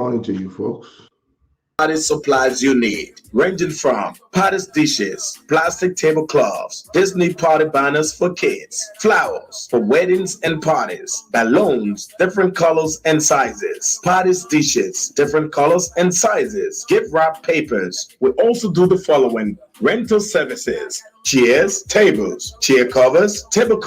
morning to you folks. Party supplies you need, ranging from party dishes, plastic tablecloths, Disney party banners for kids, flowers for weddings and parties, balloons, different colors and sizes, party dishes, different colors and sizes, gift wrap papers. We also do the following rental services: chairs, tables, chair covers, table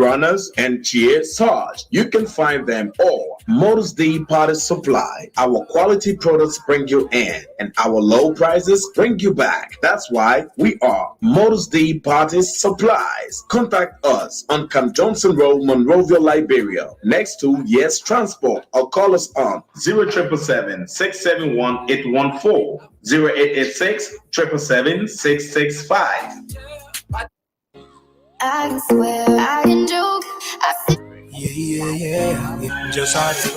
runners, and chair sarge. You can find them all. Motors D Party Supply. Our quality products bring you in, and our low prices bring you back. That's why we are Motors D Party Supplies. Contact us on Cam Johnson Road, Monrovia, Liberia, next to Yes Transport, or call us on 0777 671 814. 0886 777 665. I swear I can joke.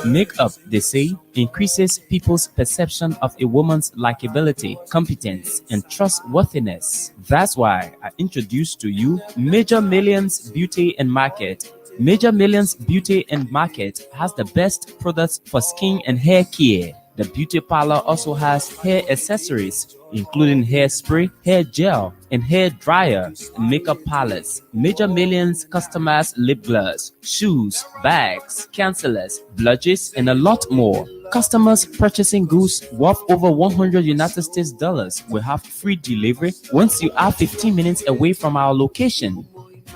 Makeup, they say, increases people's perception of a woman's likability, competence, and trustworthiness. That's why I introduced to you Major Millions Beauty and Market. Major Millions Beauty and Market has the best products for skin and hair care. The beauty parlor also has hair accessories, including hairspray, hair gel, and hair dryer, makeup palettes, Major Millions customized lip gloss, shoes, bags, concealers, blushes, and a lot more. Customers purchasing goods worth over 100 United States dollars will have free delivery once you are 15 minutes away from our location.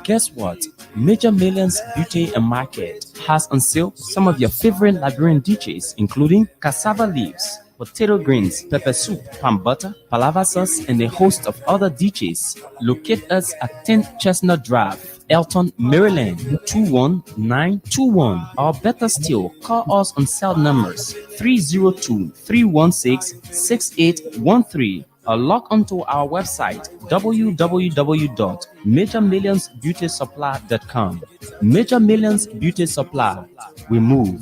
Guess what? Major Millions Beauty and Market has on sale some of your favorite Liberian dishes, including cassava leaves, potato greens, pepper soup, palm butter, palava sauce, and a host of other dishes. Locate us at 10 Chestnut Drive, Elton, Maryland 21921, or better still, call us on cell numbers 302-316-6813, or log onto our website www.majormillionsbeautysupply.com. Major Millions Beauty Supply. We move.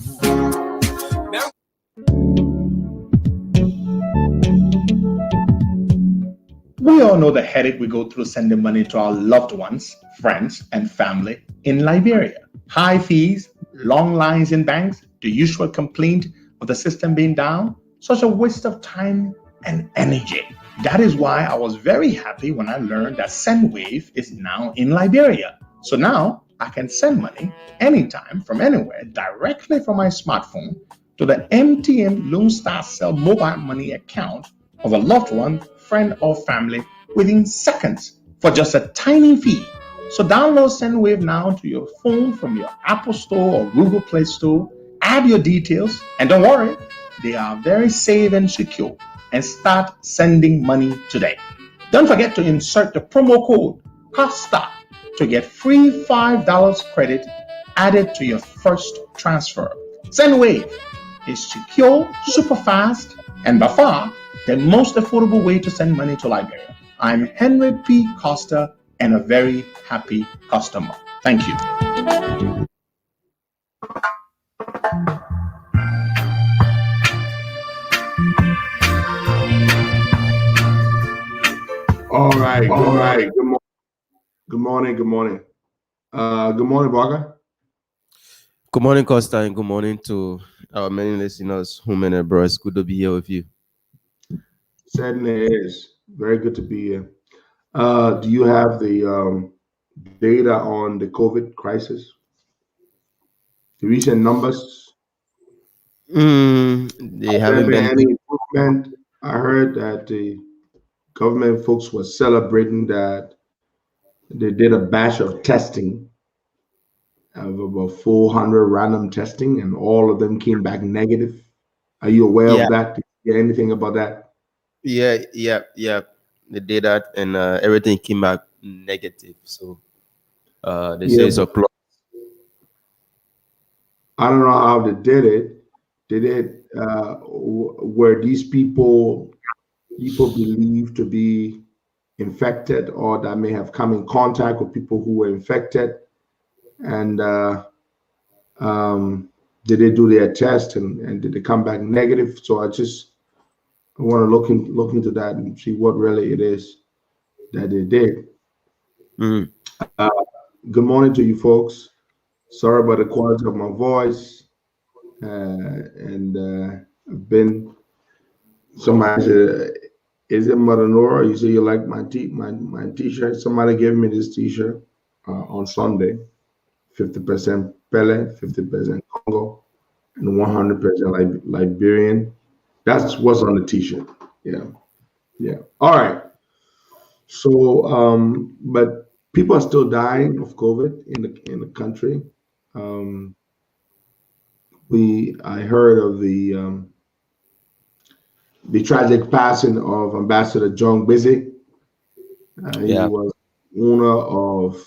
We all know the headache we go through sending money to our loved ones, friends, and family in Liberia. High fees, long lines in banks, the usual complaint of the system being down, such a waste of time and energy. That is why I was very happy when I learned that SendWave is now in Liberia. So now I can send money anytime from anywhere directly from my smartphone to the MTN Lone Star Cell mobile money account of a loved one, friend, or family within seconds for just a tiny fee. So download SendWave now to your phone from your Apple Store or Google Play Store. Add your details, and don't worry, they are very safe and secure. And start sending money today. Don't forget to insert the promo code COSTA to get free $5 credit added to your first transfer. SendWave is secure, super fast, and by far the most affordable way to send money to Liberia. I'm Henry P. Costa and a very happy customer. Thank you. All right. Good morning. Good morning, Baga. Good morning, Costa, and good morning to our many listeners, women and bros. Good to be here with you. Certainly is. Very good to be here. Do you have the data on the COVID crisis? The recent numbers? They haven't been any improvement. I heard that the government folks were celebrating that they did a batch of testing of about 400 random testing, and all of them came back negative. Are you aware of that? Did you hear anything about that? Yeah. They did that, and everything came back negative. So they say it's a close. I don't know how they did it. Did it were these people believed to be infected, or that may have come in contact with people who were infected, and did they do their test, and did they come back negative? So I want to look into that and see what really it is that they did. Good morning to you folks. Sorry about the quality of my voice, and I've been. Somebody said, "Is it Mother Nora?" You say you like my T-shirt. Somebody gave me this T-shirt on Sunday. 50% Pele, 50% Congo, and 100% Liberian. That's what's on the T-shirt. Yeah, yeah. All right. So, but people are still dying of COVID in the country. Um, I heard of the tragic passing of Ambassador John Busy. He Yeah. was owner of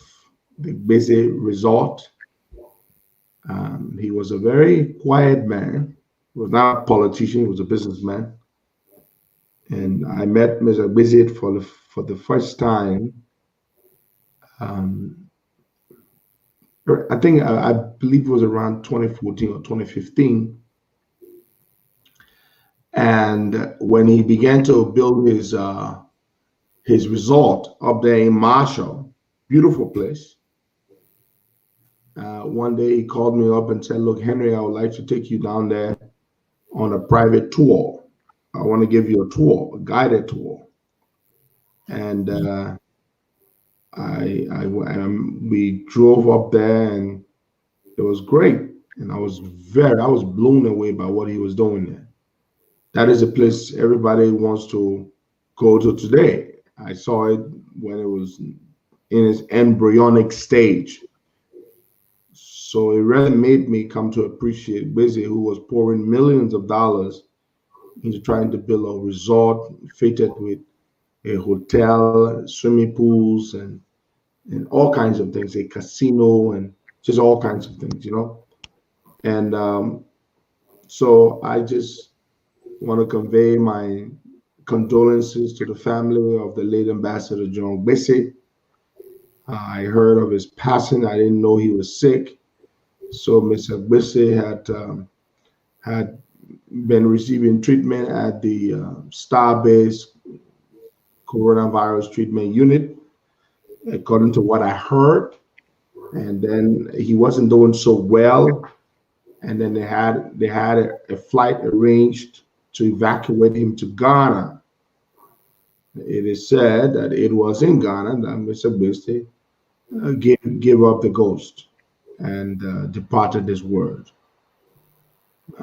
the Busy Resort. He was a very quiet man. He was not a politician. He was a businessman. And I met Mr. Busy for the first time. Um, I think I believe it was around 2014 or 2015. And when he began to build his resort up there in Marshall, beautiful place. One day he called me up and said, "Look, Henry, I would like to take you down there on a private tour. I want to give you a tour, a guided tour." And we drove up there, and it was great. And I was blown away by what he was doing there. That is a place everybody wants to go to today. I saw it when it was in its embryonic stage. So it really made me come to appreciate Busy, who was pouring millions of dollars into trying to build a resort fitted with a hotel, swimming pools, and all kinds of things, a casino, and just all kinds of things. And so I just want to convey my condolences to the family of the late Ambassador John Bessie. I heard of his passing. I didn't know he was sick. So Mr. Bessie had been receiving treatment at the Starbase Coronavirus Treatment Unit, according to what I heard. And then he wasn't doing so well. And then they had a flight arranged to evacuate him to Ghana. It is said that it was in Ghana that Mr. Bisty gave up the ghost and departed this world.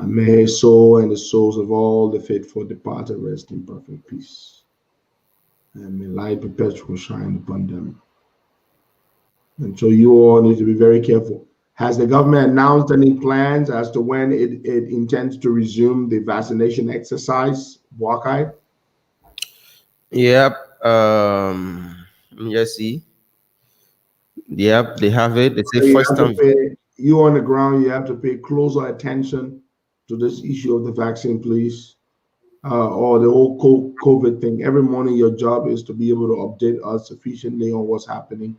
May his soul and the souls of all the faithful departed rest in perfect peace. And may light perpetual shine upon them. And so you all need to be very careful. Has the government announced any plans as to when it intends to resume the vaccination exercise, Wakai? Yep. Yes, see. Yep, they have it. They say You first have to time. pay, you on the ground, you have to pay closer attention to this issue of the vaccine, please. Or the whole COVID thing. Every morning, your job is to be able to update us sufficiently on what's happening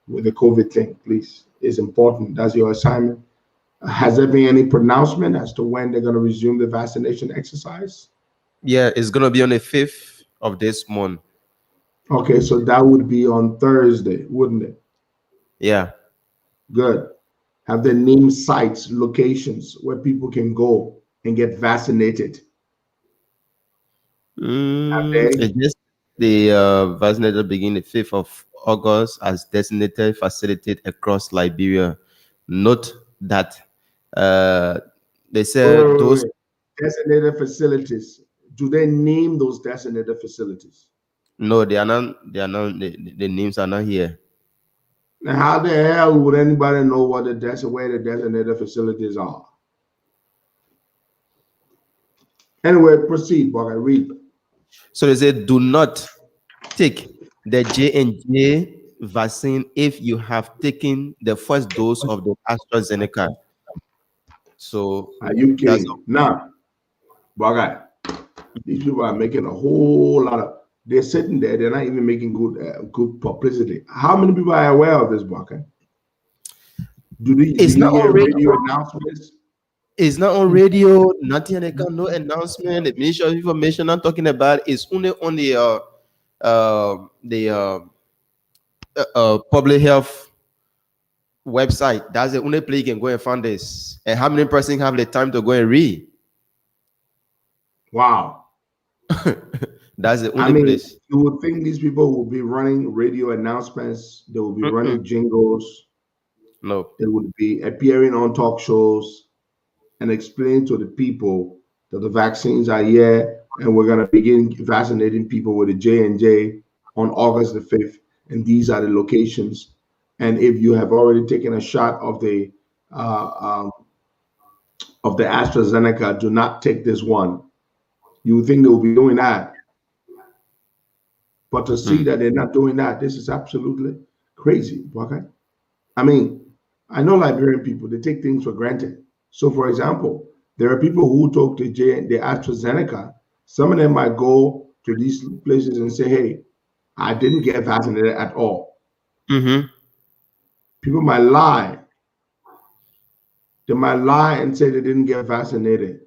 with the COVID thing, please. It's important. That's your assignment. Has there been any pronouncement as to when they're going to resume the vaccination exercise? Yeah, it's gonna be on the 5th of this month. Okay, so that would be on Thursday, wouldn't it? Yeah. Good. Have they named sites, locations where people can go and get vaccinated? Have they? It just the vaccinator begin the 5th of August as designated facilitated across Liberia. Note that uh, they Wait, wait, said wait, those. wait. Designated facilities. Do they name those designated facilities? No, they are not. They are not. The names are not here. Now, how the hell would anybody know what where the designated facilities are? Anyway, proceed, but I read. So they said, do not take the J&J vaccine if you have taken the first dose of the AstraZeneca. So Are you that's kidding? Now, Bagai, these people are making a whole lot of. They're sitting there. They're not even making good publicity. How many people are aware of this, Bagai? Do it's you not hear on radio radio. announcements? It's not on radio. Nothing. They got no announcement. The Ministry of Information not talking about. It's only on the public health website. That's the only place you can go and find this. And how many persons have the time to go and read? Wow. That's the I only mean, place. you would think these people will be running radio announcements, they will be Mm-mm. running jingles, No. they would be appearing on talk shows and explaining to the people that the vaccines are here and we're going to begin vaccinating people with the J&J on August the 5th. And these are the locations. And if you have already taken a shot uh, um, of the AstraZeneca, do not take this one. You would think they will be doing that. But to see Hmm. that they're not doing that, this is absolutely crazy. Okay? I mean, I know Liberian people, they take things for granted. So, for example, there are people who took the AstraZeneca. Some of them might go to these places and say, hey, I didn't get vaccinated at all. Mm-hmm. People might lie. They might lie and say they didn't get vaccinated.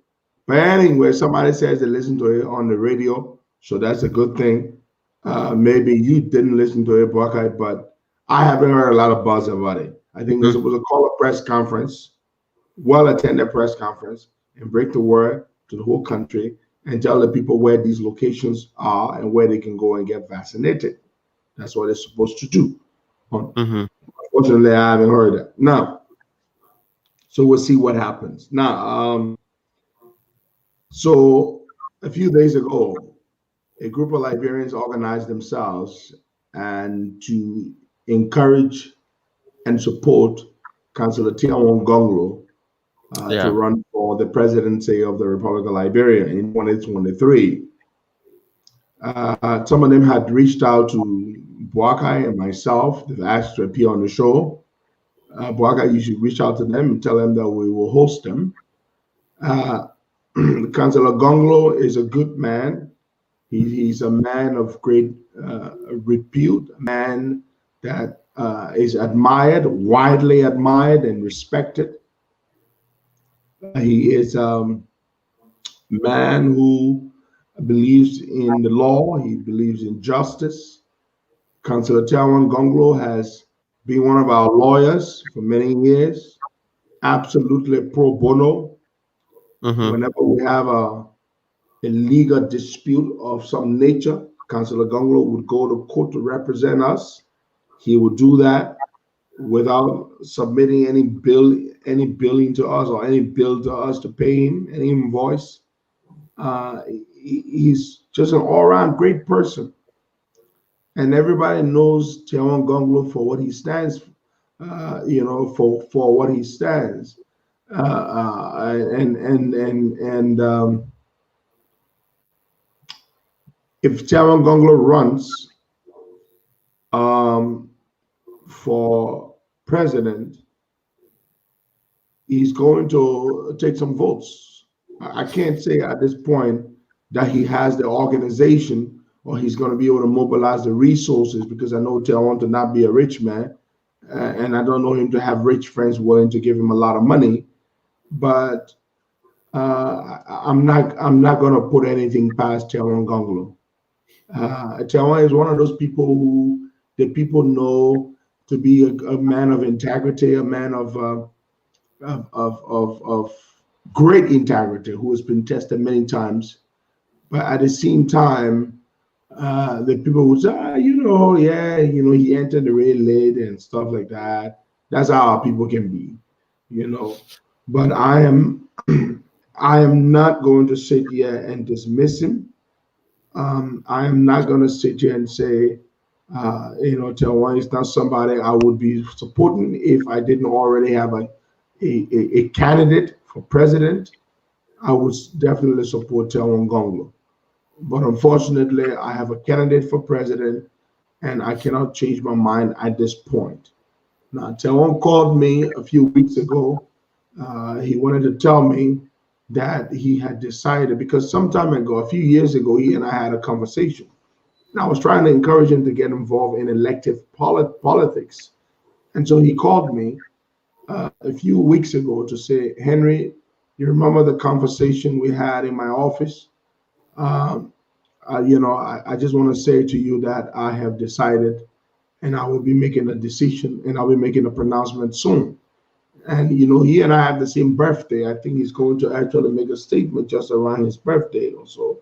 But anyway, somebody says they listened to it on the radio, so that's a good thing. Maybe you didn't listen to it, Buckeye, but I haven't heard a lot of buzz about it. I think they're Mm-hmm. supposed to call a press conference, well attended press conference, and break the word to the whole country and tell the people where these locations are and where they can go and get vaccinated. That's what they're supposed to do. Mm-hmm. Unfortunately, I haven't heard that. Now, so we'll see what happens. Now, so a few days ago, a group of Liberians organized themselves and to encourage and support Councillor Tiawon Gonglo to Yeah. run for the presidency of the Republic of Liberia in 2023. Some of them had reached out to Boakai and myself. They've asked to appear on the show. Boakai, you should reach out to them and tell them that we will host them. Uh, Councillor Gonglo is a good man. He's a man of great repute, a man that is admired, widely admired and respected. He is man who believes in the law, he believes in justice. Councillor Tawan Gonglo has been one of our lawyers for many years, absolutely pro bono. Mm-hmm. Whenever we have a legal dispute of some nature, Councillor Gonglo would go to court to represent us. He would do that without submitting any billing to us or any bill to us to pay him, any invoice. He's just an all-around great person, and everybody knows Tiawan Gonglo for what he stands, for what he stands, and if Tiawan Gonglo runs um, for president, he's going to take some votes. I can't say at this point that he has the organization or he's going to be able to mobilize the resources because I know Tawan to not be a rich man, and I don't know him to have rich friends willing to give him a lot of money. But I'm not going to put anything past Tawan Gonglo. Tawan is one of those people who the people know to be a man of integrity, a man of great integrity who has been tested many times. But at the same time, the people would say, yeah, he entered the rail late and stuff like that. That's how our people can be, you know. But I am not going to sit here and dismiss him. I am not going to sit here and say, Tawan is not somebody I would be supporting if I didn't already have a candidate for president. I would definitely support Tawan Gonglo. But unfortunately, I have a candidate for president and I cannot change my mind at this point. Now, Tawan called me a few weeks ago. He wanted to tell me that he had decided, because some time ago, a few years ago, he and I had a conversation. And I was trying to encourage him to get involved in elective politics. And so he called me a few weeks ago to say, Henry, you remember the conversation we had in my office? Um, I just want to say to you that I have decided and I will be making a decision and I'll be making a pronouncement soon. And he and I have the same birthday. I think he's going to actually make a statement just around his birthday or so,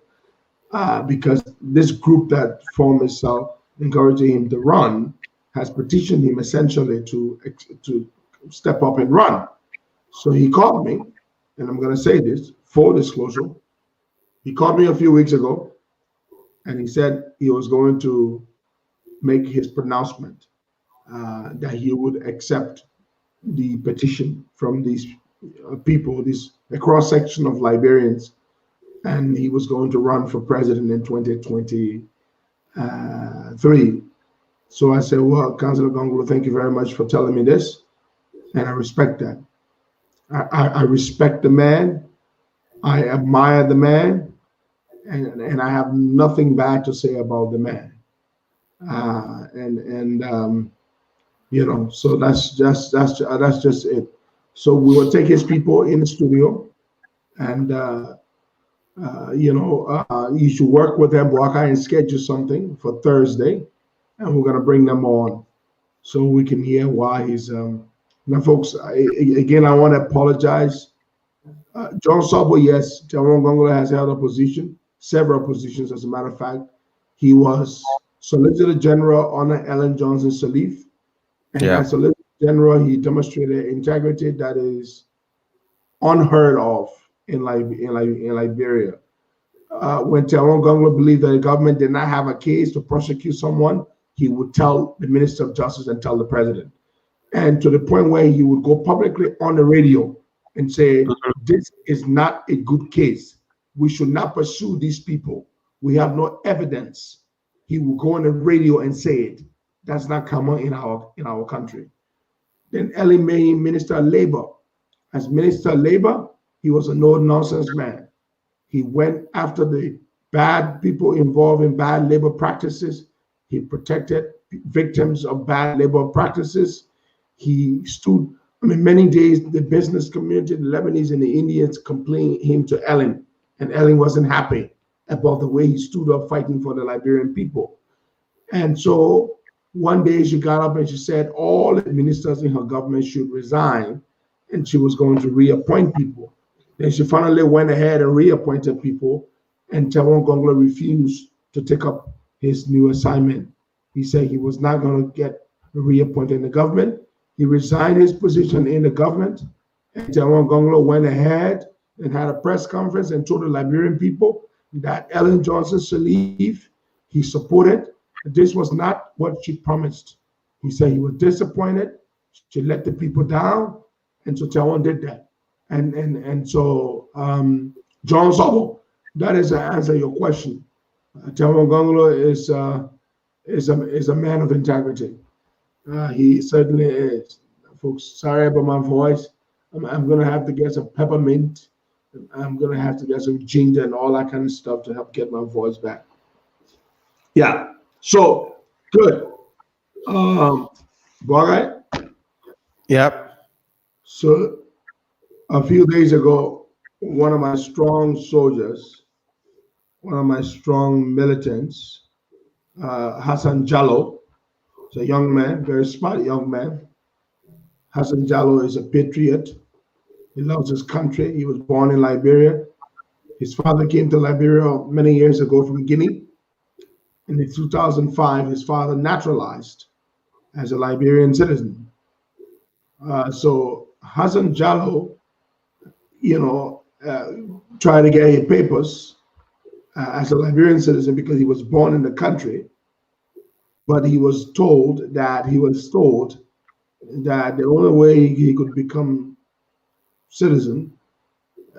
because this group that formed itself, encouraging him to run, has petitioned him essentially to step up and run. So he called me, and I'm going to say this full disclosure. He called me a few weeks ago, and he said he was going to make his pronouncement that he would accept the petition from these people, this a cross section of Liberians, and he was going to run for president in 2023. So I said, well, Councillor Gongolo, thank you very much for telling me this, and I respect that. I respect the man. I admire the man, and I have nothing bad to say about the man. So that's just it. So we will take his people in the studio, and you should work with them, Waka, and schedule something for Thursday, and we're gonna bring them on so we can hear why he's. Now, folks, again, I want to apologize. John Sabo, yes, Jaron Gongola has held a position, several positions, as a matter of fact. He was Solicitor General under Ellen Johnson Sirleaf. And as Solicitor General, he demonstrated integrity that is unheard of in Liberia. When Jaron Gongola believed that the government did not have a case to prosecute someone, he would tell the Minister of Justice and tell the President. And to the point where he would go publicly on the radio and say, this is not a good case. We should not pursue these people. We have no evidence. He will go on the radio and say it. That's not common in our country. Then Ellie May, Minister of Labor. As Minister of Labor, he was a no-nonsense man. He went after the bad people involved in bad labor practices. He protected victims of bad labor practices. He stood, many days the business community, the Lebanese and the Indians complained him to Ellen, and Ellen wasn't happy about the way he stood up fighting for the Liberian people. And so one day she got up and she said all the ministers in her government should resign, and she was going to reappoint people. Then she finally went ahead and reappointed people, and Jaron Gongola refused to take up his new assignment. He said he was not going to get reappointed in the government. He resigned his position in the government, and Jaron Gongola went ahead and had a press conference and told the Liberian people that Ellen Johnson Sirleaf he supported. This was not what she promised. He said he was disappointed. She let the people down, and so Jaron did that. And so John Sabo, that is the answer to your question. Jaron Gongola is a man of integrity. He certainly is. Folks, sorry about my voice. I'm going to have to get some peppermint. I'm going to have to get some ginger and all that kind of stuff to help get my voice back. Yeah. So, good. All right. Yep. So, a few days ago, one of my strong soldiers, one of my strong militants, Hassan Jallo, is a young man, very smart young man. Hassan Jallo is a patriot. He loves his country. He was born in Liberia. His father came to Liberia many years ago from Guinea. And in 2005, his father naturalized as a Liberian citizen. So Hassan Jallo, tried to get his papers as a Liberian citizen because he was born in the country. But he was told that the only way he could become citizen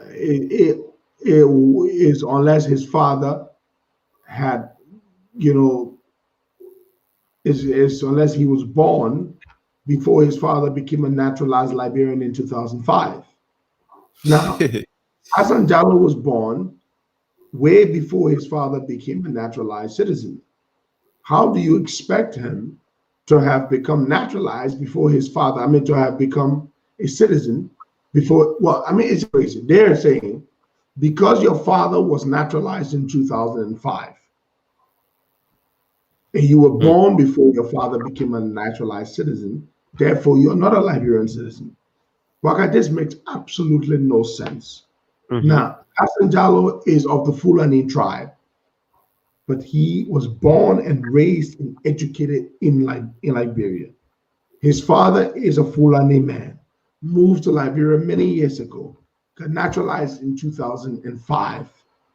it is unless his father had, is unless he was born before his father became a naturalized Liberian in 2005. Now, Hassan Jallo was born way before his father became a naturalized citizen. How do you expect him to have become naturalized before his father, to have become a citizen before? Well, it's crazy. They're saying because your father was naturalized in 2005 and you were born before your father became a naturalized citizen, therefore you're not a Liberian citizen. Waka, this makes absolutely no sense. Mm-hmm. Now, Hassan Jallo is of the Fulani tribe, but he was born and raised and educated in Liberia. His father is a Fulani man, moved to Liberia many years ago, got naturalized in 2005.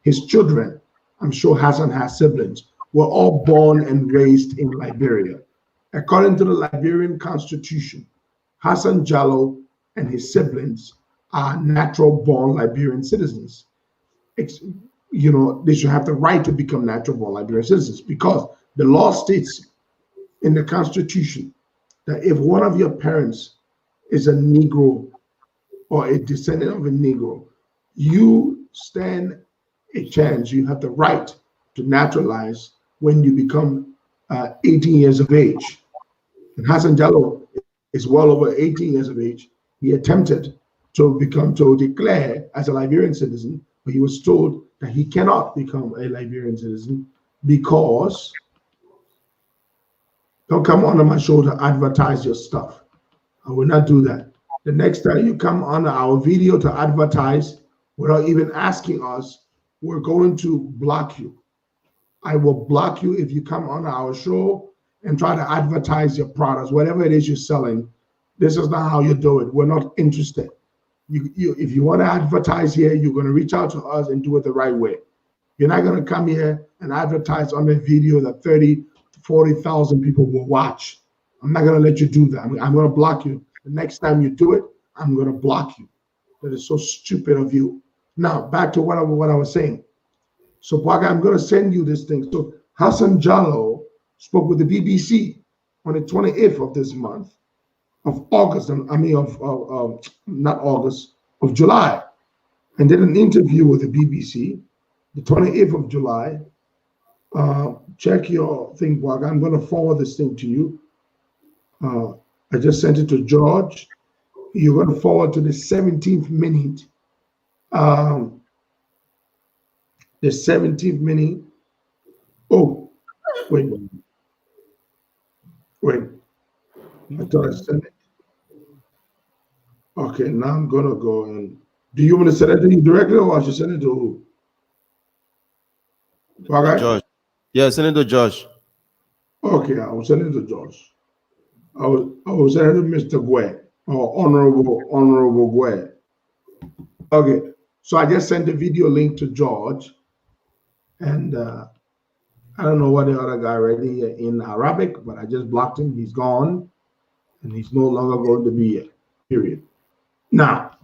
His children, I'm sure Hassan has siblings, were all born and raised in Liberia. According to the Liberian Constitution, Hassan Jallo and his siblings are natural born Liberian citizens. Ex- they should have the right to become natural born Liberian citizens because the law states in the Constitution that if one of your parents is a Negro or a descendant of a Negro, you stand a chance, you have the right to naturalize when you become 18 years of age. And Hassan Jallo is well over 18 years of age. He attempted to declare as a Liberian citizen, but he was told that he cannot become a Liberian citizen because don't come under my show to advertise your stuff. I will not do that. The next time you come on our video to advertise without even asking us, we're going to block you. I will block you if you come on our show and try to advertise your products, whatever it is you're selling. This is not how you do it. We're not interested. If you want to advertise here, you're going to reach out to us and do it the right way. You're not going to come here and advertise on a video that 30, 40,000 people will watch. I'm not going to let you do that. I'm going to block you. The next time you do it, I'm going to block you. That is so stupid of you. Now, back to what I was saying. So, Bwaga, I'm going to send you this thing. So, Hassan Jallo spoke with the BBC on the 28th of this month of August. I mean, not August, of July, and did an interview with the BBC the 28th of July. Check your thing, Bwaga. I'm going to forward this thing to you. I just sent it to George. You're going to forward to the 17th minute. The 17th minute. Oh, wait. I thought I sent it. Okay, now I'm going to go and. Do you want to send it to you directly or I should send it to who? Bwaga? Josh. Yeah, Senator Josh. Okay, I will send it to George. I will send it to Mr. Gwe or Honorable Gwe. Okay, so I just sent the video link to George, and I don't know what the other guy read here in Arabic, but I just blocked him. He's gone, and he's no longer going to be here. Period. Now,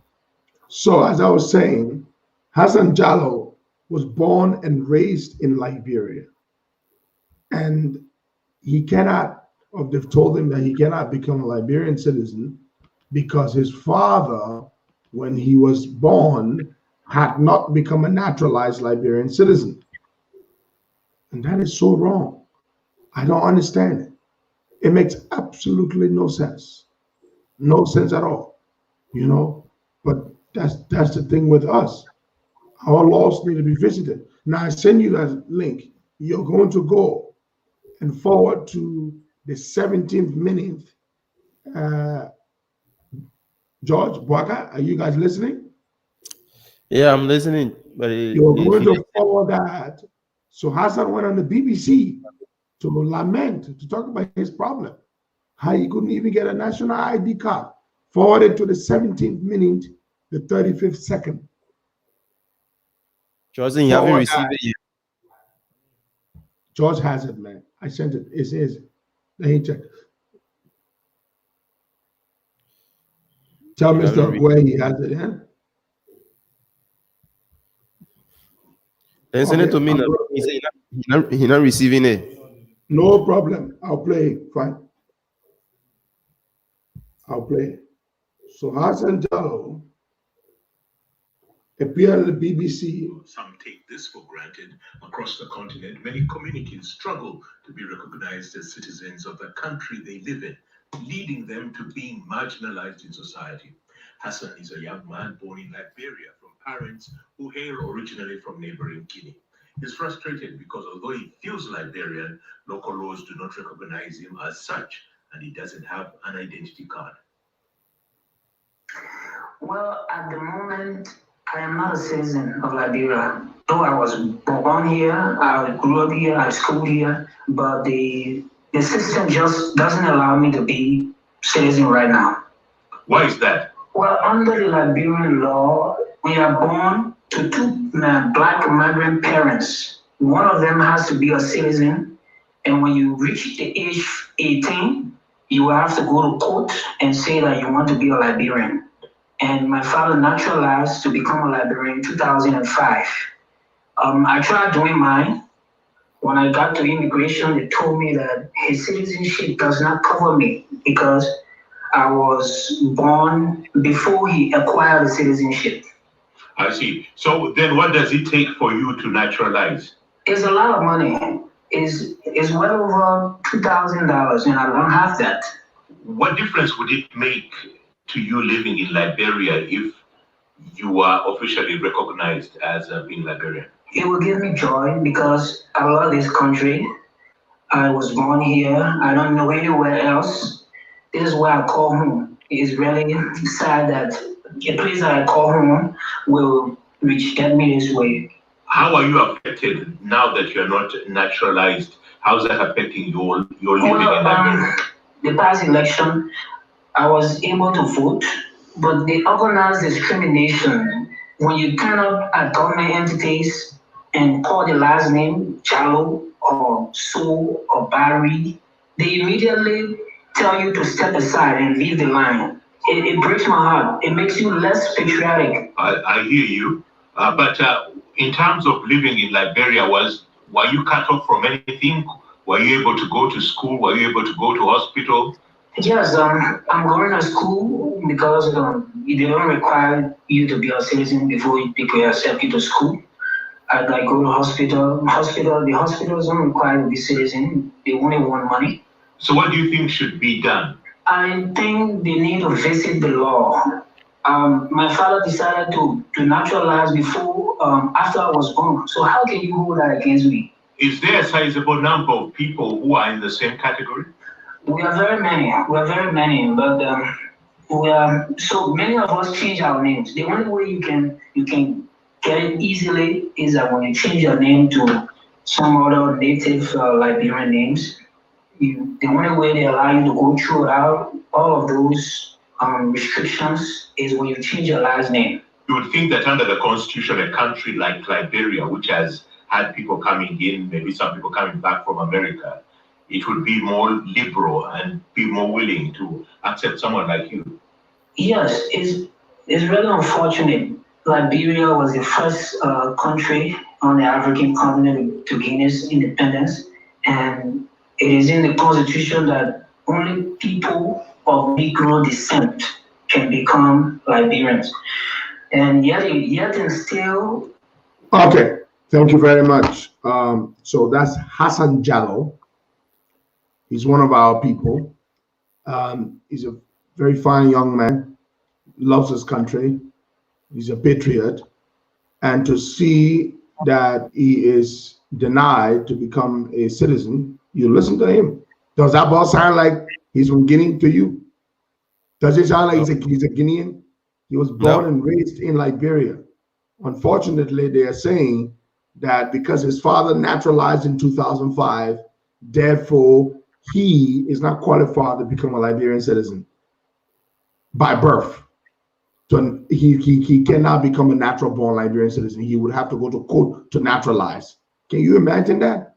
so as I was saying, Hassan Jallo was born and raised in Liberia, and he cannot, or they've told him that he cannot become a Liberian citizen because his father, when he was born, had not become a naturalized Liberian citizen. And that is so wrong. I don't understand it. It makes absolutely no sense. No sense at all. But that's the thing with us. Our laws need to be visited. Now I send you that link. You're going to go and forward to the 17th minute. George, Bwaga, are you guys listening? Yeah, I'm listening. But You're going to forward that. So Hassan went on the BBC to lament, to talk about his problem, how he couldn't even get a national ID card. Forwarded to the 17th minute, the 35th second. Johnson, you haven't received it yet. George has it, man. I sent it. It is. Let me check. Tell Mr. Where he has it, yeah? Then send it to me now. He said he's not receiving it. No problem. I'll play. Fine. I'll play. So Hassan Jallo appeared at the BBC. Some take this for granted. Across the continent, many communities struggle to be recognized as citizens of the country they live in, leading them to being marginalized in society. Hassan is a young man born in Liberia from parents who hail originally from neighboring Guinea. He's frustrated because although he feels Liberian, local laws do not recognize him as such, and he doesn't have an identity card. Well, at the moment, I am not a citizen of Liberia. Though I was born here, I grew up here, I schooled here, but the system just doesn't allow me to be citizen right now. Why is that? Well, under the Liberian law, we are born to two black migrant parents. One of them has to be a citizen, and when you reach the age 18, you have to go to court and say that you want to be a Liberian. And my father naturalized to become a Liberian in 2005. I tried doing mine. When I got to immigration, they told me that his citizenship does not cover me because I was born before he acquired the citizenship. I see. So then what does it take for you to naturalize? It's a lot of money. It's well over $2,000, and I don't have that. What difference would it make to you living in Liberia if you are officially recognized as being Liberian? It will give me joy because I love this country. I was born here. I don't know anywhere else. This is where I call home. It's really sad that a place that I call home will reject me this way. How are you affected now that you're not naturalized? How's that affecting your living in Liberia? The past election, I was able to vote, but they organized discrimination. When you turn up at government entities and call the last name Jallo or So or Barry, they immediately tell you to step aside and leave the line. It breaks my heart. It makes you less patriotic. I hear you, but in terms of living in Liberia, were you cut off from anything? Were you able to go to school? Were you able to go to hospital? Yes, I'm going to school because they don't require you to be a citizen before people accept you to school. I go to hospital. The hospitals don't require you to be citizen. They only want money. So what do you think should be done? I think they need to visit the law. My father decided to naturalize before, after I was born. So how can you hold that against me? Is there a sizable number of people who are in the same category? We are very many. But we are so many of us change our names. The only way you can get it easily is that when you change your name to some other native Liberian names, the only way they allow you to go through all of those restrictions is when you change your last name. You would think that under the constitution, a country like Liberia, which has had people coming in, maybe some people coming back from America, it would be more liberal and be more willing to accept someone like you. Yes, it's really unfortunate. Liberia was the first country on the African continent to gain its independence, and it is in the constitution that only people of Negro descent can become Liberians. And yet and still. Okay, thank you very much. So that's Hassan Jallo. He's one of our people. He's a very fine young man, loves his country. He's a patriot. And to see that he is denied to become a citizen, you listen to him. Does that boss sound like he's from Guinea to you? Does it sound like he's a Guinean? He was born and raised in Liberia. Unfortunately, they are saying that because his father naturalized in 2005, therefore he is not qualified to become a Liberian citizen by birth. So he cannot become a natural born Liberian citizen. He would have to go to court to naturalize. Can you imagine that?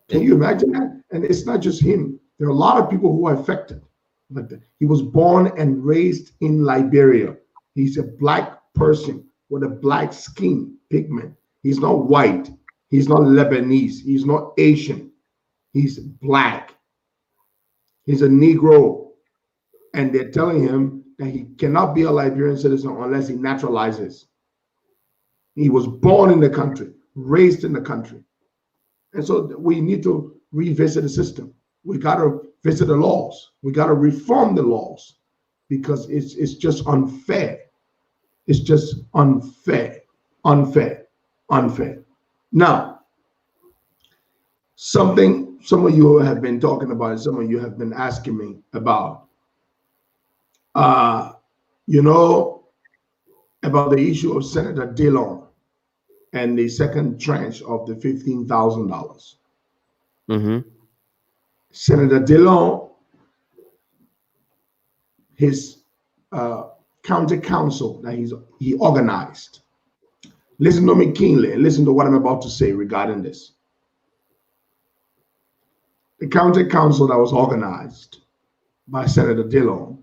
Can you imagine that? And it's not just him. There are a lot of people who are affected. Like that. He was born and raised in Liberia. He's a black person with a black skin pigment. He's not white. He's not Lebanese. He's not Asian. He's black. He's a Negro. And they're telling him that he cannot be a Liberian citizen unless he naturalizes. He was born in the country, raised in the country. And so we need to revisit the system. We got to visit the laws. We got to reform the laws because it's just unfair. It's just unfair. Now, something some of you have been talking about, and some of you have been asking me about. about the issue of Senator Dillon and the second tranche of the $15,000. Mm-hmm. Senator Dillon, his county council that he organized. Listen to me keenly and listen to what I'm about to say regarding this. The county council that was organized by Senator Dillon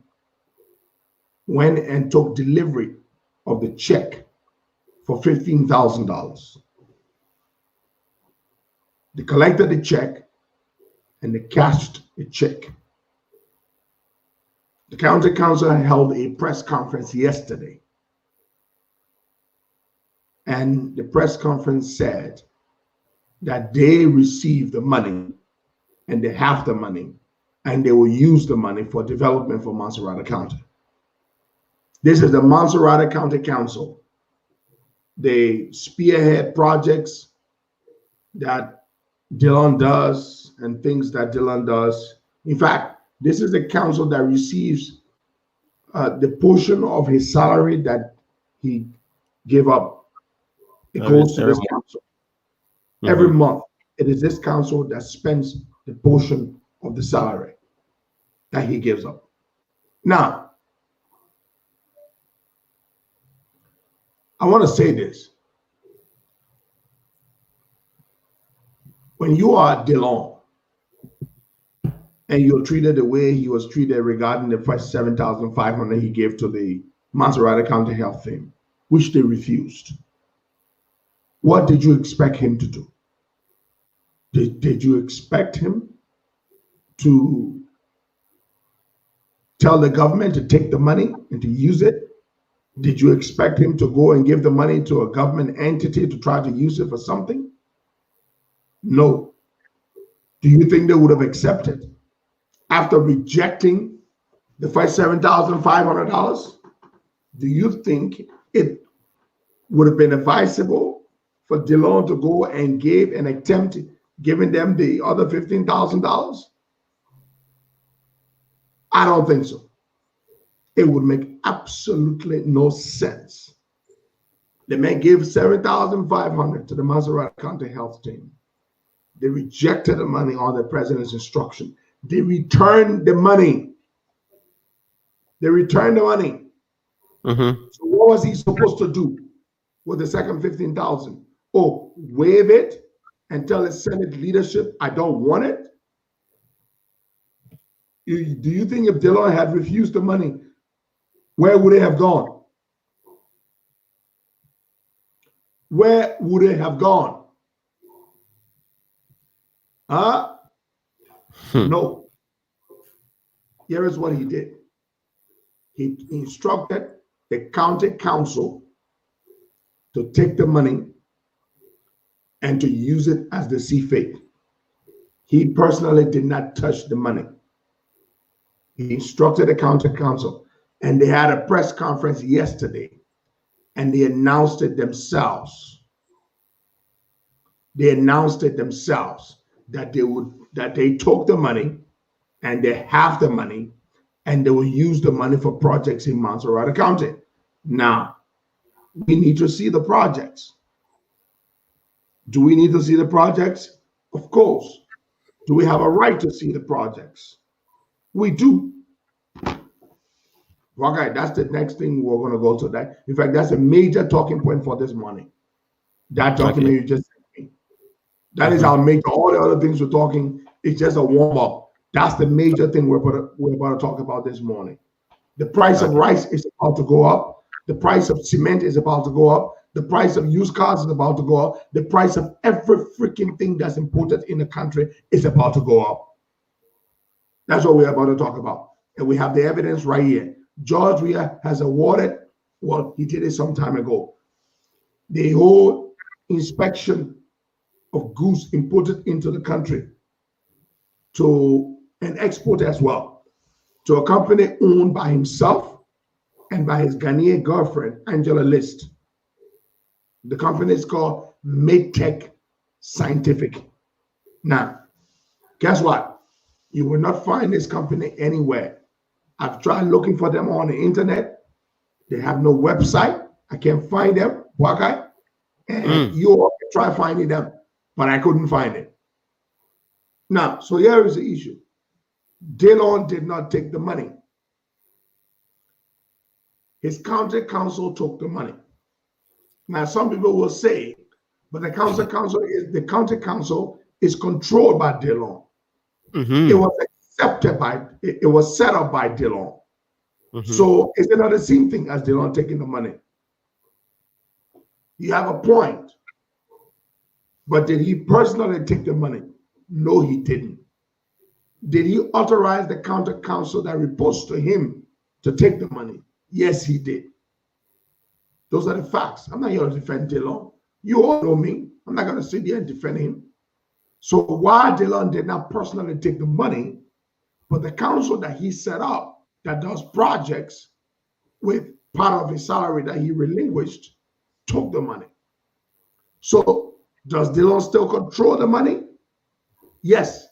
went and took delivery of the check for $15,000. They collected the check and they cashed the check. The county council held a press conference yesterday. And the press conference said that they received the money and they have the money and they will use the money for development for Montserrat County. This is the Montserrat County Council. They spearhead projects that Dillon does and things that Dillon does. In fact, this is the council that receives the portion of his salary that he gave up. It goes to this council. Every month, it is this council that spends the portion of the salary that he gives up. Now, I want to say this. When you are Dillon and you're treated the way he was treated regarding the first $7,500 he gave to the Montserrat County Health Team, which they refused, what did you expect him to do? Did you expect him to tell the government to take the money and to use it? Did you expect him to go and give the money to a government entity to try to use it for something? No. Do you think they would have accepted after rejecting the first $7,500? Do you think it would have been advisable for Dillon to go and give an attempt giving them the other $15,000? I don't think so. It would make absolutely no sense. The man gave $7,500 to the Montserrat County Health Team. They rejected the money on the president's instruction. They returned the money. They returned the money. Mm-hmm. So what was he supposed to do with the second $15,000? Oh, waive it and tell the Senate leadership, I don't want it? Do you think if Dillon had refused the money, where would it have gone? Where would it have gone? Huh? No. Here is what he did. He instructed the county council to take the money and to use it as they see fit. He personally did not touch the money. He instructed the county council, and they had a press conference yesterday, and they announced it themselves. They announced it themselves that they took the money and they have the money and they will use the money for projects in Montserrat County. Now, we need to see the projects. Do we need to see the projects? Of course. Do we have a right to see the projects? We do. Okay, that's the next thing we're going to go to. That. In fact, that's a major talking point for this morning. That document you just sent me. That is our major. All the other things we're talking is just a warm up. That's the major thing we're about to talk about this morning. The price of rice is about to go up. The price of cement is about to go up. The price of used cars is about to go up. The price of every freaking thing that's imported in the country is about to go up. That's what we're about to talk about. And we have the evidence right here. Georgia has awarded, well, he did it some time ago, the whole inspection of goods imported into the country to an export as well, to a company owned by himself and by his Ghanaian girlfriend, Angela List. The company is called Medtech Scientific. Now, guess what? You will not find this company anywhere. I've tried looking for them on the internet. They have no website. I can't find them, Wakai, and you all can try finding them, but I couldn't find it. Now, so here is the issue. Dillon did not take the money. His county council took the money. Now, some people will say, but the county council is controlled by Dillon. It was accepted by, it was set up by Dillon. So is it not the same thing as Dillon taking the money? You have a point. But did he personally take the money? No, he didn't. Did he authorize the county council that reports to him to take the money? Yes, he did. Those are the facts. I'm not here to defend Dillon. You all know me. I'm not going to sit here and defend him. So why Dillon did not personally take the money, but the council that he set up that does projects with part of his salary that he relinquished took the money. So does Dillon still control the money? Yes.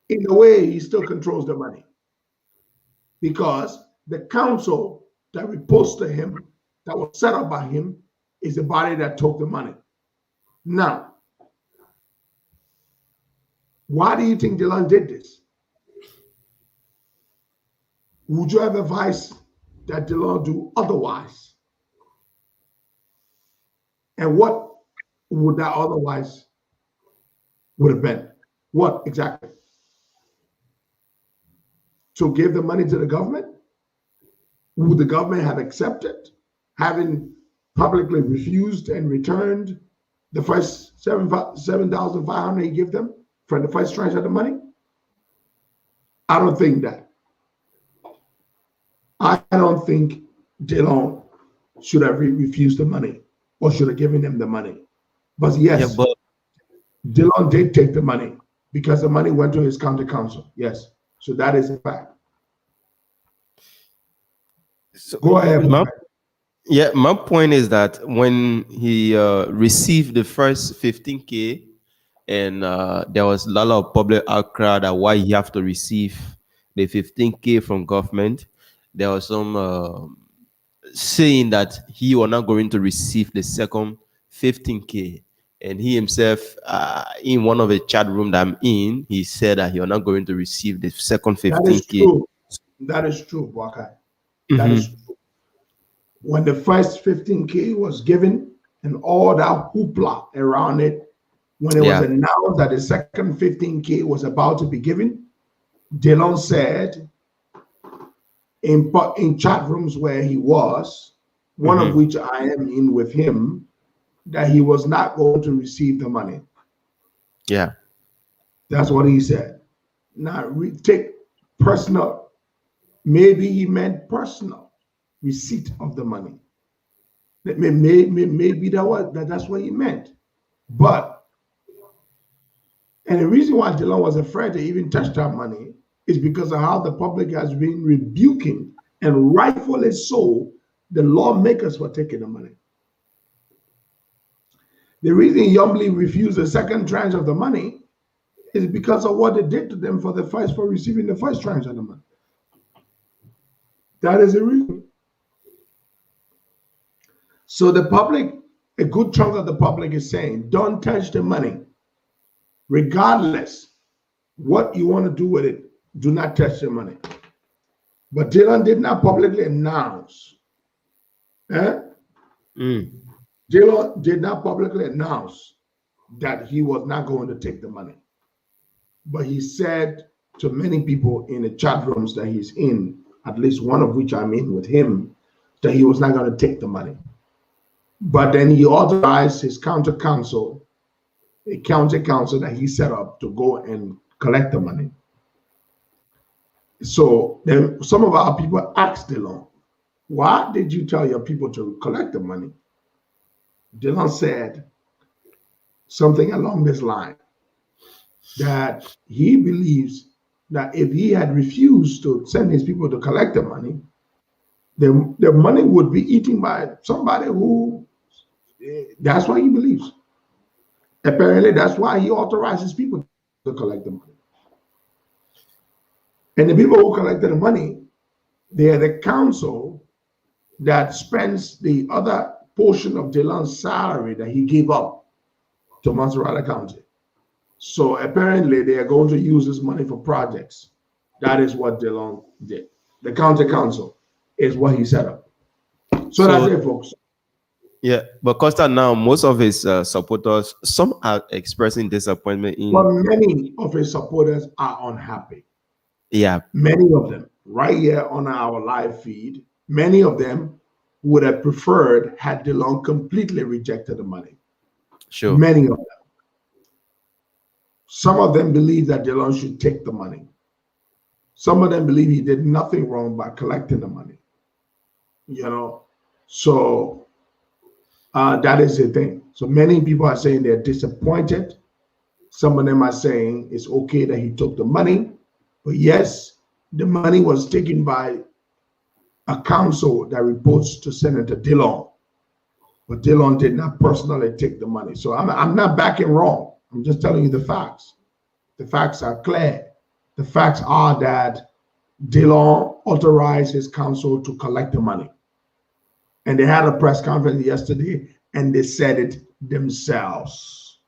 In a way, he still controls the money because the council that reports to him, that was set up by him, is the body that took the money. Now, why do you think Dillon did this? Would you have advised that Dillon do otherwise? And what would that otherwise would have been? What exactly? To give the money to the government? Would the government have accepted, having publicly refused and returned the first $7,500 he gave them for the first tranche of the money? I don't think that. I don't think Dillon should have refused the money or should have given them the money. But yes, Dillon did take the money because the money went to his county council. Yes. So that is a fact. So, go ahead. My point is that when he received the first 15K, and there was a lot of public outcry that why he have to receive the 15K from government, there was some saying that he was not going to receive the second 15K. And he himself, in one of the chat room that I'm in, he said that he was not going to receive the second 15K. That is true, Wakai. That is true. When the first 15K was given and all that hoopla around it, when it was announced that the second 15K was about to be given, Dillon said in chat rooms where he was, one of which I am in with him, that he was not going to receive the money. Yeah. That's what he said. Now, take personal. Maybe he meant personal receipt of the money. Maybe that's what he meant. But, and the reason why Dillon was afraid to even touch that money is because of how the public has been rebuking, and rightfully so, the lawmakers for taking the money. The reason he humbly refused the second tranche of the money is because of what they did to them for receiving the first tranche of the money. That is the reason. So the public, a good chunk of the public is saying, don't touch the money. Regardless what you want to do with it, do not touch the money. But Dillon did not publicly announce. Dillon did not publicly announce that he was not going to take the money. But he said to many people in the chat rooms that he's in, at least one of which I'm in with him, that he was not going to take the money. But then he authorized his county council, a county council that he set up to go and collect the money. So then some of our people asked Dillon, why did you tell your people to collect the money? Dillon said something along this line, that he believes that if he had refused to send his people to collect the money, the money would be eaten by somebody who, that's what he believes. Apparently, that's why he authorizes people to collect the money. And the people who collected the money, they are the council that spends the other portion of Dylan's salary that he gave up to Montserrat County. So apparently they are going to use this money for projects. That is what Dylan did. The county council is what he set up. So that's it, folks. Yeah, but Costa, now most of his supporters, some are expressing disappointment in. But many of his supporters are unhappy. Yeah, Many of them, right here on our live feed, many of them would have preferred had DeLong completely rejected the money. sure. Many of them. Some of them believe that DeLong should take the money. Some of them believe he did nothing wrong by collecting the money. You know, so that is the thing. So many people are saying they're disappointed. Some of them are saying it's okay that he took the money. But yes, the money was taken by a council that reports to Senator Dillon. But Dillon did not personally take the money. So I'm not backing wrong. I'm just telling you the facts. The facts are clear. The facts are that Dillon authorized his council to collect the money. And they had a press conference yesterday and they said it themselves.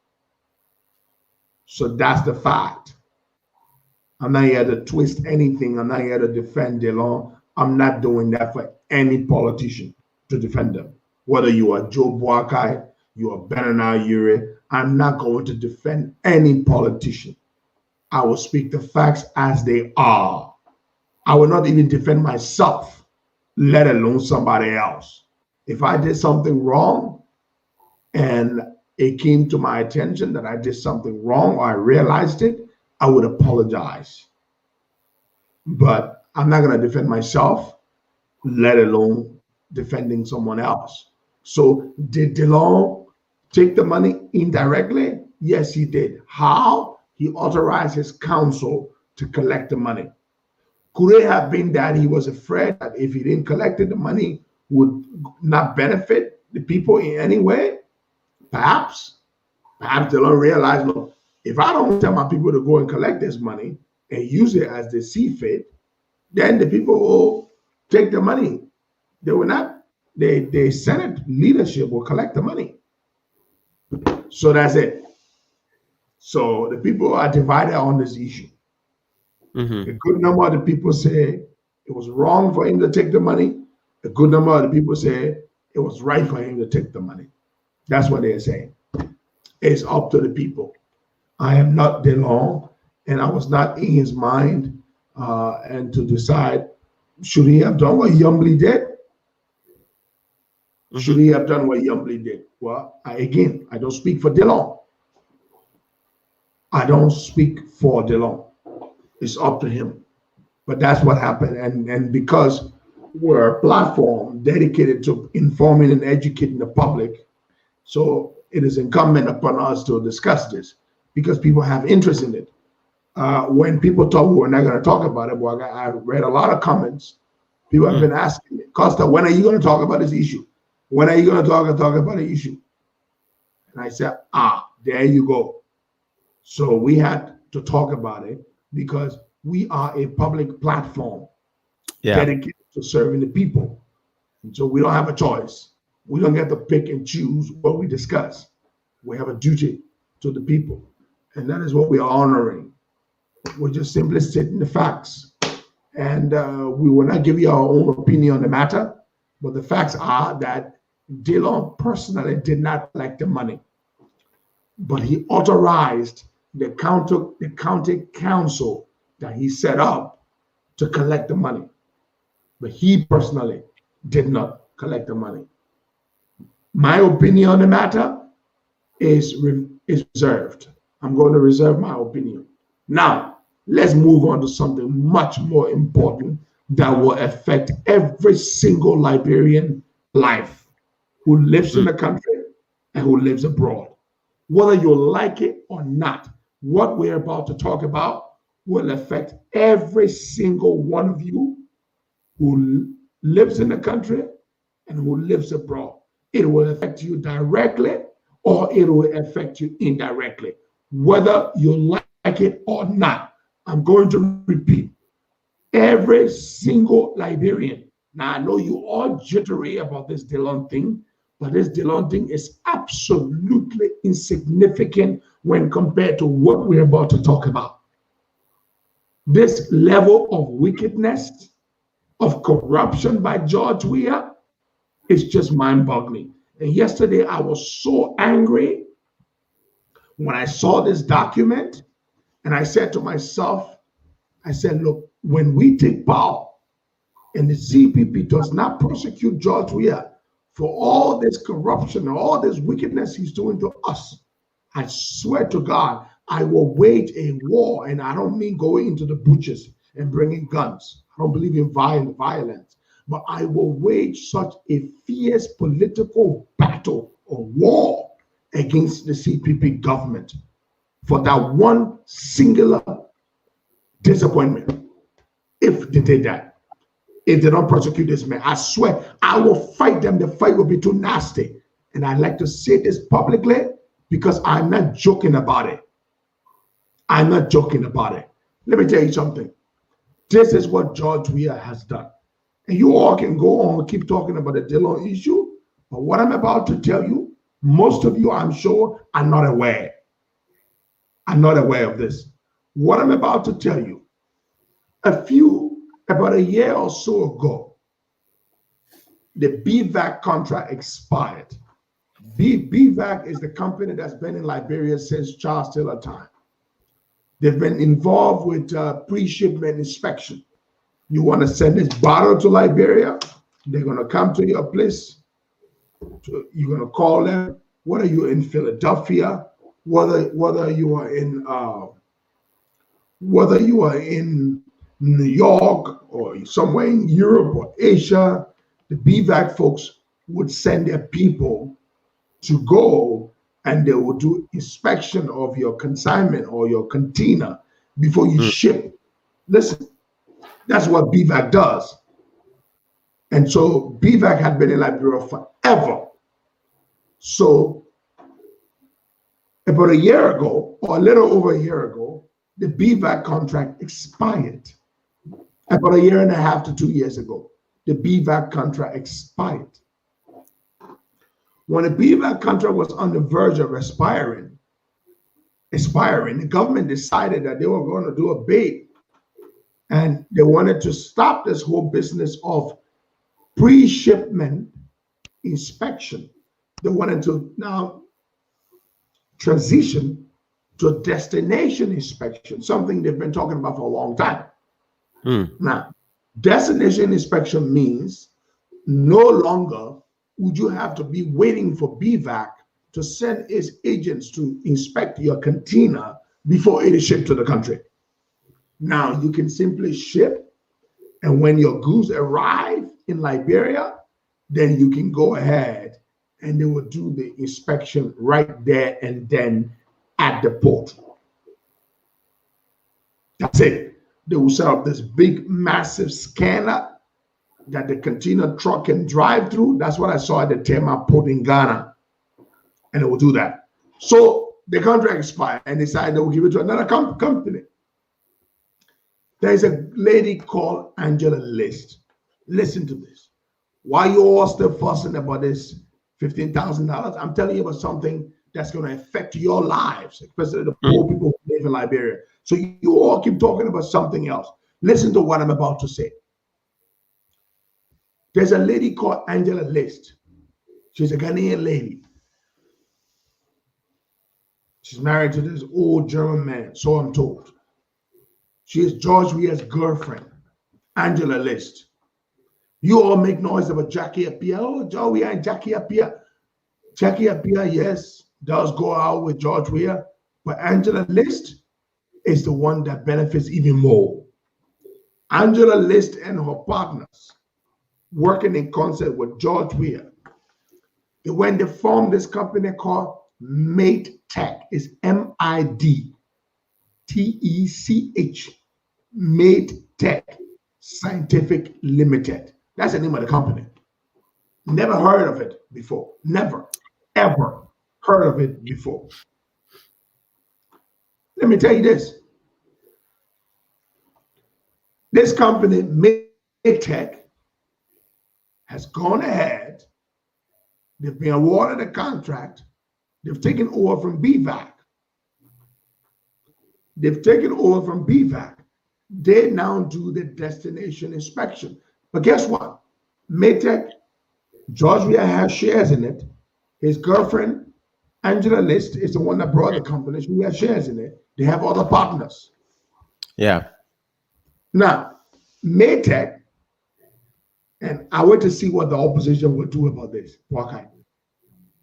So that's the fact. I'm not here to twist anything. I'm not here to defend Dillon. I'm not doing that for any politician to defend them. Whether you are Joe Boakai, you are Benana Ure, I'm not going to defend any politician. I will speak the facts as they are. I will not even defend myself, let alone somebody else. If I did something wrong and it came to my attention that I did something wrong or I realized it, I would apologize. But I'm not going to defend myself, let alone defending someone else. So did DeLong take the money indirectly? Yes, he did. How? He authorized his council to collect the money. Could it have been that he was afraid that if he didn't collect it, the money would not benefit the people in any way? Perhaps. Perhaps DeLong realized, look, if I don't tell my people to go and collect this money and use it as they see fit, then the people will take the money. They will not, the Senate leadership will collect the money. So that's it. So the people are divided on this issue. A good number of the people say it was wrong for him to take the money. A good number of the people say it was right for him to take the money. That's what they're saying. It's up to the people. I am not DeLong, and I was not in his mind and to decide, should he have done what Yumbly did? Should he have done what Yumbly did? Well, I don't speak for DeLong. I don't speak for DeLong. It's up to him. But that's what happened. And because we're a platform dedicated to informing and educating the public, so it is incumbent upon us to discuss this because people have interest in it. When people talk, we're not going to talk about it. Well, I read a lot of comments. People have been asking me, Costa, when are you going to talk about this issue? When are you going to talk about the issue? And I said, there you go. So we had to talk about it because we are a public platform dedicated to serving the people. And so we don't have a choice. We don't get to pick and choose what we discuss. We have a duty to the people. And that is what we are honoring. We're just simply stating the facts. And we will not give you our own opinion on the matter, but the facts are that Dillon personally did not collect the money, but he authorized the county council that he set up to collect the money. But he personally did not collect the money. My opinion on the matter is reserved. I'm going to reserve my opinion. Now, let's move on to something much more important that will affect every single Liberian life who lives in the country and who lives abroad. Whether you like it or not, what we're about to talk about will affect every single one of you who lives in the country and who lives abroad. It will affect you directly or it will affect you indirectly, whether you like it or not. I'm going to repeat. Every single Liberian Now, I know you all jittery about this Dillon thing, but this Dillon thing is absolutely insignificant when compared to what we're about to talk about. This level of wickedness, of corruption by George Weah is just mind boggling. And yesterday, I was so angry when I saw this document, and I said to myself, I said, look, when we take power and the CPP does not prosecute George Weah for all this corruption and all this wickedness he's doing to us, I swear to God, I will wage a war. And I don't mean going into the butchers and bringing guns. I don't believe in violence. But I will wage such a fierce political battle or war against the CPP government for that one singular disappointment. If they did that, if they don't prosecute this man, I swear I will fight them. The fight will be too nasty. And I like to say this publicly because I'm not joking about it. I'm not joking about it. Let me tell you something. This is what George Weah has done. And you all can go on and keep talking about the Dillon issue. But what I'm about to tell you, most of you, I'm sure, are not aware. I'm not aware of this. What I'm about to tell you, about a year or so ago, the BVAC contract expired. BVAC is the company that's been in Liberia since Charles Taylor time. They've been involved with pre-shipment inspection. You want to send this bottle to Liberia, they're going to come to your place. You're going to call them, whether you're in Philadelphia, whether you are in New York or somewhere in Europe or Asia, the BVAC folks would send their people to go and they will do inspection of your consignment or your container before you ship. Listen, that's what BVAC does. And so BVAC had been in Liberia forever. So about a year ago, or a little over a year ago, the BVAC contract expired. About a year and a half to 2 years ago, the BVAC contract expired. When the BVAC contract was on the verge of expiring, the government decided that they were going to do a bid, and they wanted to stop this whole business of pre-shipment inspection. They wanted to now transition to a destination inspection, something they've been talking about for a long time. Now, destination inspection means no longer would you have to be waiting for BVAC to send its agents to inspect your container before it is shipped to the country. Now, you can simply ship, and when your goods arrive in Liberia, then you can go ahead and they will do the inspection right there and then at the port. That's it. They will set up this big, massive scanner that the container truck can drive through. That's what I saw at the Tema port in Ghana. And it will do that. So the contract expired and decided they will give it to another company. There's a lady called Angela List. Listen to this. Why you all still fussing about this $15,000? I'm telling you about something that's going to affect your lives, especially the poor people who live in Liberia. So you all keep talking about something else. Listen to what I'm about to say. There's a lady called Angela List. She's a Ghanaian lady. She's married to this old German man, so I'm told. She is George Weah's girlfriend, Angela List. You all make noise about Jackie Appiah. Oh, George Weah and Jackie Appiah. Jackie Appiah, yes, does go out with George Weah, but Angela List is the one that benefits even more. Angela List and her partners, working in concert with George Weah, when they formed this company called Mate Tech, is MIDTECH, Mate Tech Scientific Limited. That's the name of the company. Never heard of it before. Never, ever heard of it before. Let me tell you this. This company, Mate Tech, has gone ahead. They've been awarded a contract. They've taken over from BVAC. They've taken over from BVAC. They now do the destination inspection. But guess what? Maytech, George Weah has shares in it. His girlfriend, Angela List, is the one that brought the company. She has shares in it. They have other partners. Yeah. Now, Maytech, and I wait to see what the opposition will do about this.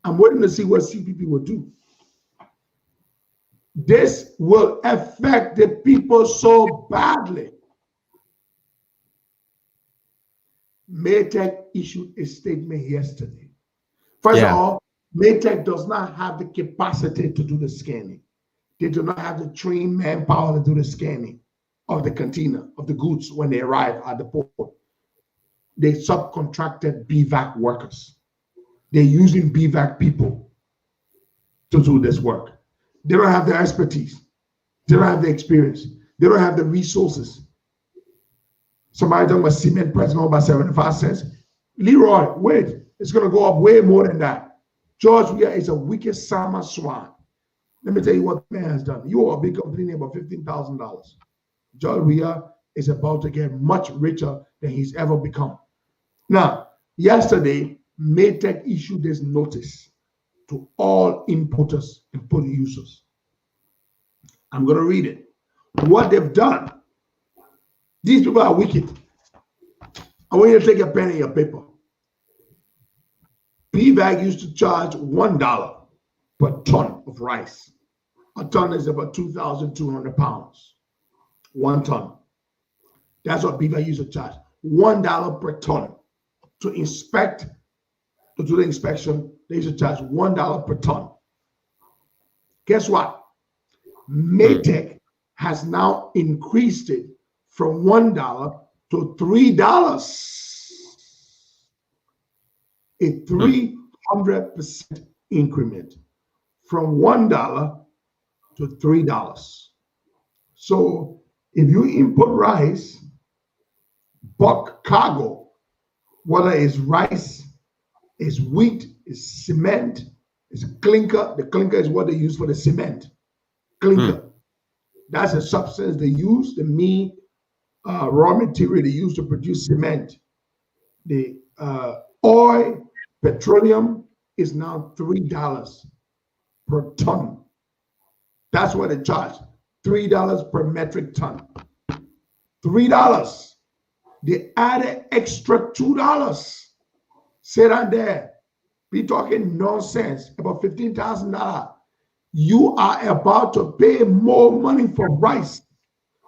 I'm waiting to see what CPP will do. This will affect the people so badly. Maytech issued a statement yesterday. First of all, Maytech does not have the capacity to do the scanning. They do not have the trained manpower to do the scanning of the container, of the goods when they arrive at the port. They subcontracted BVAC workers. They're using BVAC people to do this work. They don't have the expertise. They don't have the experience. They don't have the resources. Somebody talking about cement price going by 75 cents. Leroy, wait, it's going to go up way more than that. George Weah is a wicked summer swine. Let me tell you what the man has done. You are a big company about $15,000. George Weah is about to get much richer than he's ever become. Now, yesterday, Maytech issued this notice to all importers and producers. I'm going to read it. What they've done, these people are wicked. I want you to take a pen and your paper. BVAC used to charge $1 per ton of rice. A ton is about 2,200 pounds. 1 ton. That's what BVAC used to charge. $1 per ton. To inspect, to do the inspection, they used to charge $1 per ton. Guess what? Maytech has now increased it from $1 to $3. A 300% increment from $1 to $3. So if you import rice, bulk cargo, whether it's rice, it's wheat, it's cement, it's clinker. The clinker is what they use for the cement. Clinker. That's a substance they use, the main raw material they use to produce cement. The oil, petroleum is now $3 per ton. That's what they charge. $3 per metric ton. $3. They added extra $2. Sit down there. Be talking nonsense about $15,000. You are about to pay more money for rice.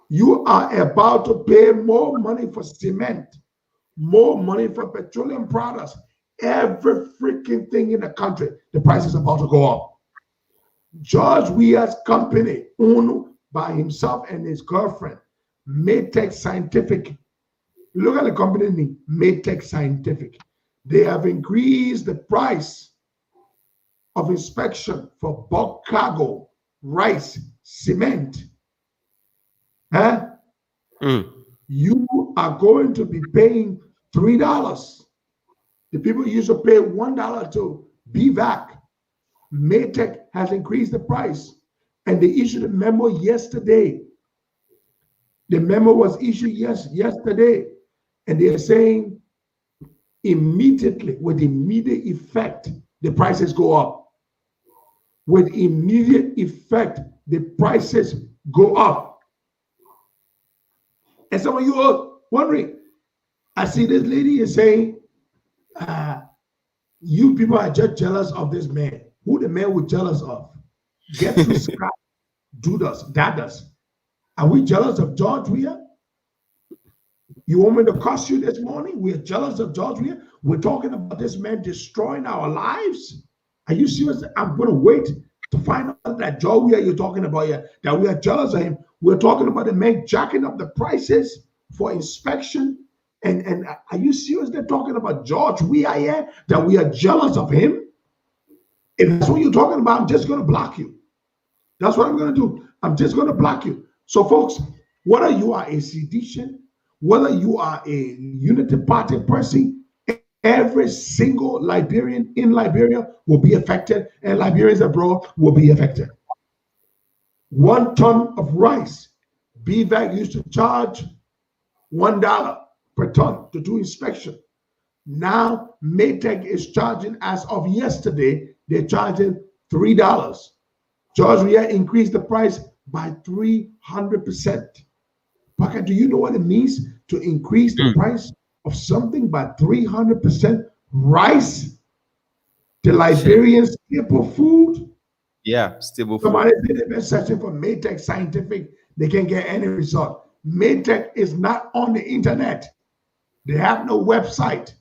You are about to pay more money for cement, more money for petroleum products. Every freaking thing in the country, the price is about to go up. George Weah's company, owned by himself and his girlfriend, Maytech Scientific. Look at the company name, Maytech Scientific. They have increased the price of inspection for bulk cargo, rice, cement. You are going to be paying $3. The people used to pay $1 to BVAC. Maytech has increased the price, and they issued a memo yesterday. The memo was issued yesterday, and they are saying immediately, with immediate effect, the prices go up. With immediate effect, the prices go up. And some of you are wondering, I see this lady is saying, you people are just jealous of this man. Who the man was jealous of? Get to scrap, do this, that does. Are we jealous of George Weah? You want me to curse you this morning? We're jealous of George Weah. We're talking about this man destroying our lives. Are you serious? I'm going to wait to find out that George Weah you're talking about here, that we are jealous of him. We're talking about the man jacking up the prices for inspection. And are you serious? They're talking about George Weah here, that we are jealous of him. If that's what you're talking about, I'm just going to block you. That's what I'm going to do. I'm just going to block you. So, folks, whether you are a sedition, whether you are a unity party person, Every single Liberian in Liberia will be affected, and Liberians abroad will be affected. 1 ton of rice, BVAC used to charge $1 per ton to do inspection. Now, Maytech is charging, as of yesterday, they're charging $3. Georgia increased the price by 300%. Parker, do you know what it means to increase the price of something by 300%? Rice, the Liberian staple food. Yeah, stable food. Somebody said they've been searching for Maytech Scientific. They can't get any result. Maytech is not on the internet. They have no website.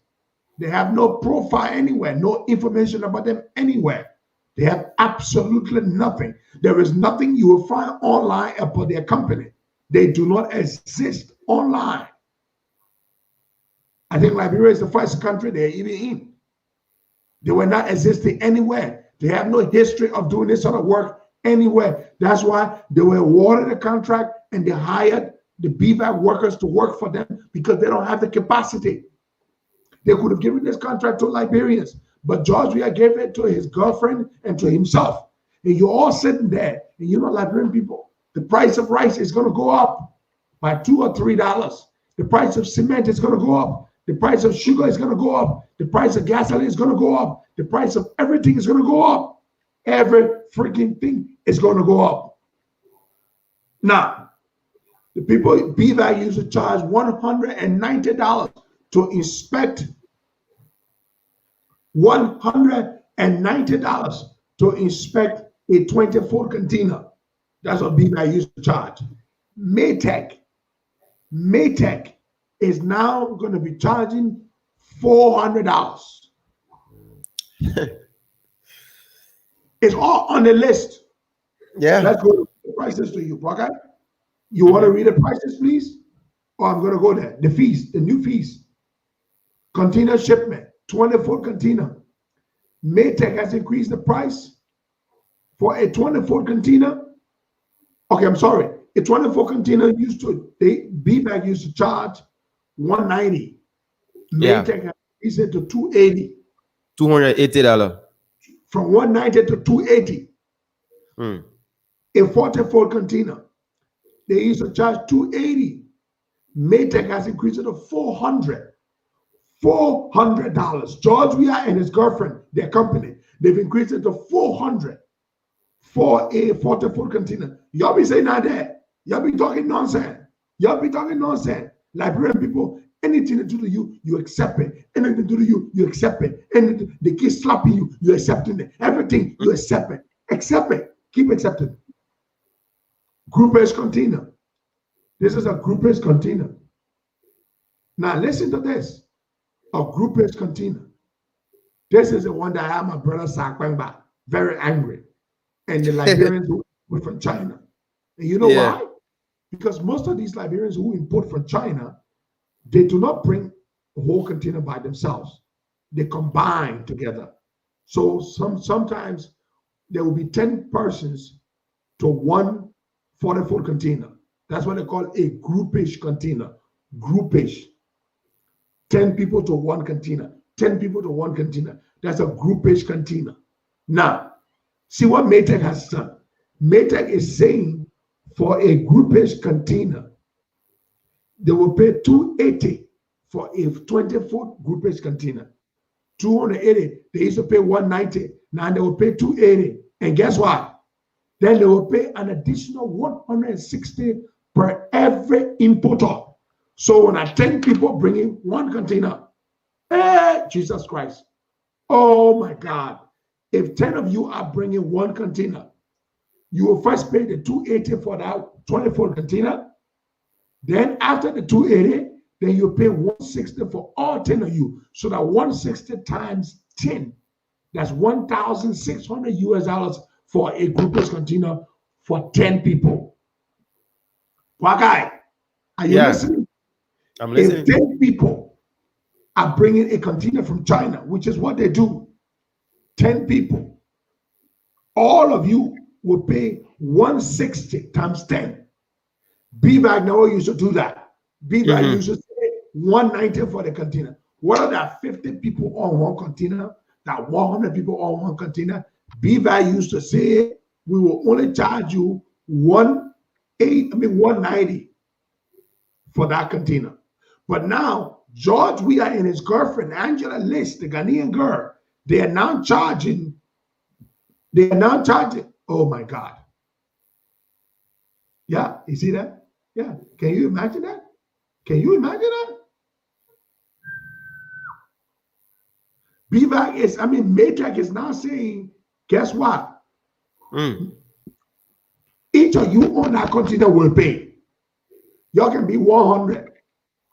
They have no profile anywhere, no information about them anywhere. They have absolutely nothing. There is nothing you will find online about their company. They do not exist online. I think Liberia is the first country they're even in. They were not existing anywhere. They have no history of doing this sort of work anywhere. That's why they were awarded a contract and they hired the BVAC workers to work for them, because they don't have the capacity. They could have given this contract to Liberians, but George Weah gave it to his girlfriend and to himself. And you're all sitting there, and you know, Liberian people, the price of rice is going to go up by $2 or $3. The price of cement is going to go up. The price of sugar is going to go up. The price of gasoline is going to go up. The price of everything is going to go up. Every freaking thing is going to go up. Now, the people BVAC used to charge $190 to inspect. $190 to inspect a 20-foot container. That's what BVAC used to charge. Maytech is now going to be charging $400. It's all on the list. Yeah. Let's go to the prices to you, okay? You want to read the prices, please? Or I'm going to go there. The fees, the new fees. Container shipment, 20-foot container. Maytech has increased the price for a 20-foot container. Okay, I'm sorry. A 20-foot container BVAC used to charge $190. Maytech has increased it to $280. $280. From $190 to $280. A 40-foot container, they used to charge $280. Maytech has increased it to $400. $400. George Weah and his girlfriend, their company, they've increased it to $400 for a 40-foot container. Y'all be saying that there. Y'all be talking nonsense. Y'all be talking nonsense. Liberian people, anything they do to you, you accept it. Anything they do to you, you accept it. And they keep slapping you, you accepting it. Everything, you accept it. Accept it. Keep accepting it. Groupage container. This is a groupage container. Now listen to this. A groupage container. This is the one that I have my brother Sakwangba very angry. And the Liberians who import from China. And you know why? Because most of these Liberians who import from China, they do not bring a whole container by themselves. They combine together. So sometimes there will be 10 persons to one 40-foot container. That's what they call a groupage container. Groupage. 10 people to one container. 10 people to one container. That's a groupage container. Now, see what Maytech has done. Maytech is saying for a groupage container, they will pay $280 for a 20-foot groupage container. $280. They used to pay $190. Now they will pay $280. And guess what? Then they will pay an additional $160 per every importer. So when I 10 people bringing one container, Jesus Christ. Oh my God. If 10 of you are bringing one container, you will first pay the $280 for that 20-foot container. Then after the $280, then you pay $160 for all 10 of you. So that $160 times 10, that's $1,600 for a groupage container for 10 people. Wagai, are you listening? I'm listening. If 10 people are bringing a container from China, which is what they do, 10 people, all of you will pay $160 times 10. BVAC never used to do that. BVAC used to say $190 for the container. whether there are 50 people on one container, that 100 people on one container, BVAC used to say we will only charge you 190 for that container. But now George Weah and his girlfriend Angela List, the Ghanaian girl, they are now charging. Oh my God! Yeah, you see that? Yeah, can you imagine that? Can you imagine that? Maytag is now saying, guess what? Each of you on that container will pay. Y'all can be 100.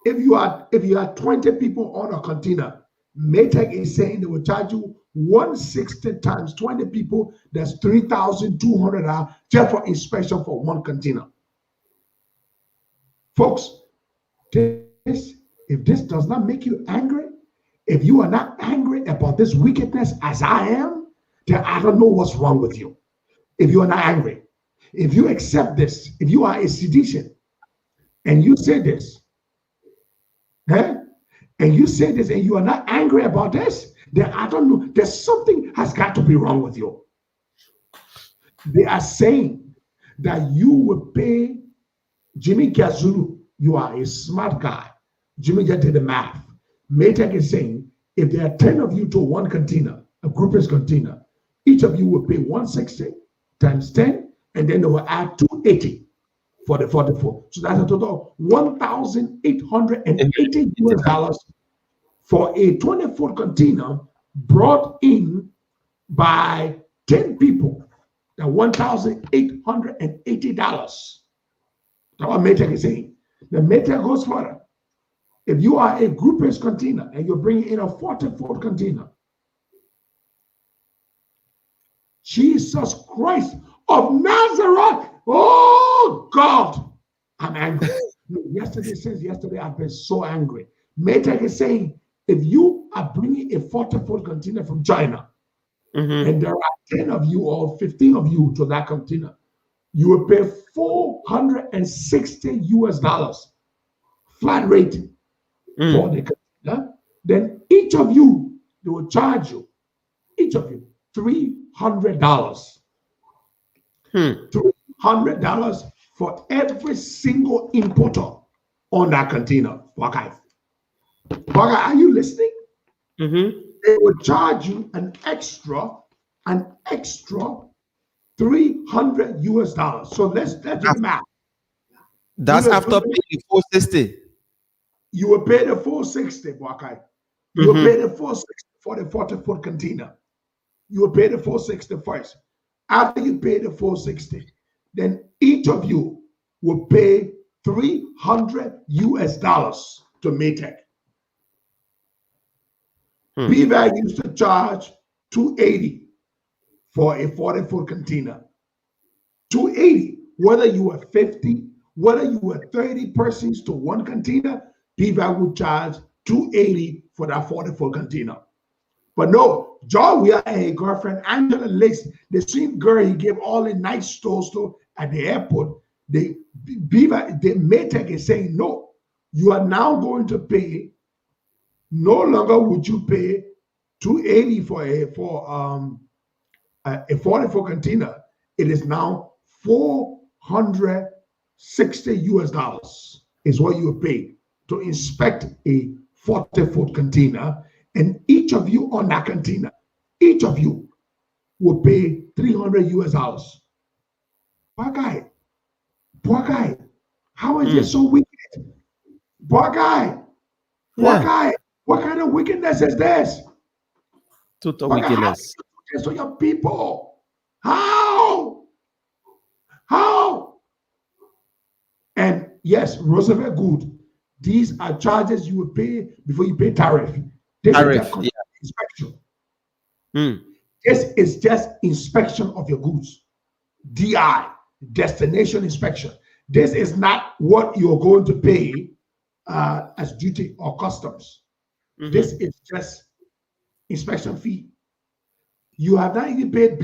If you are 20 people on a container, Maytag is saying they will charge you 160 times 20 people. That's $3,200 just for inspection for one container. Folks, if this does not make you angry, if you are not angry about this wickedness as I am, then I don't know what's wrong with you. If you are not angry, if you accept this, if you are a sedition and you say this, and you say this and you are not angry about this, then I don't know. There's something has got to be wrong with you. They are saying that you will pay Jimmy Kazulu. You are a smart guy. Jimmy just did the math. Maytag is saying if there are 10 of you to one container, a groupers container, each of you will pay 160 times 10, and then they will add 280 for the 44. So that's a total of $1,880 for a 20-foot container brought in by 10 people. Now $1,880. That's what Maytag is saying. The Maytag goes further. If you are a groupers container and you're bringing in a 40-foot container, Jesus Christ of Nazareth, oh God, I'm angry. Yesterday I've been so angry. Maytag is saying, if you are bringing a 40-foot container from China, and there are 10 of you or 15 of you to that container, you will pay $460 flat rate for the container. Then each of you, they will charge you, each of you, $300. $300 for every single importer on that container. Buckeye, are you listening? They will charge you an extra $300. So let's do the math. That's after paying 460. You will pay the 460, Buckeye. You will pay the 460 for the 40-foot container. You will pay the 460 first. After you pay the 460, then each of you will pay $300 to Maytag. BVAC used to charge $280 for a 40-foot container. $280, whether you were 50, whether you were 30 persons to one container, BVAC would charge $280 for that 40-foot container. But no, John Weah and his girlfriend Angela Lace, the same girl he gave all the nice stores to at the airport, the Maytag is saying, no, you are now going to pay. No longer would you pay $280 for a 40-foot container. It is now $460 is what you will pay to inspect a 40-foot container. And each of you on that container, each of you will pay $300. Buckeye, how is it so wicked? Buckeye, what kind of wickedness is this? Total wickedness. To your people, how? And yes, Roosevelt Good. These are charges you will pay before you pay tariff. This is just inspection. This is just inspection of your goods. DI, destination inspection. This is not what you're going to pay as duty or customs. This is just inspection fee. You have not even paid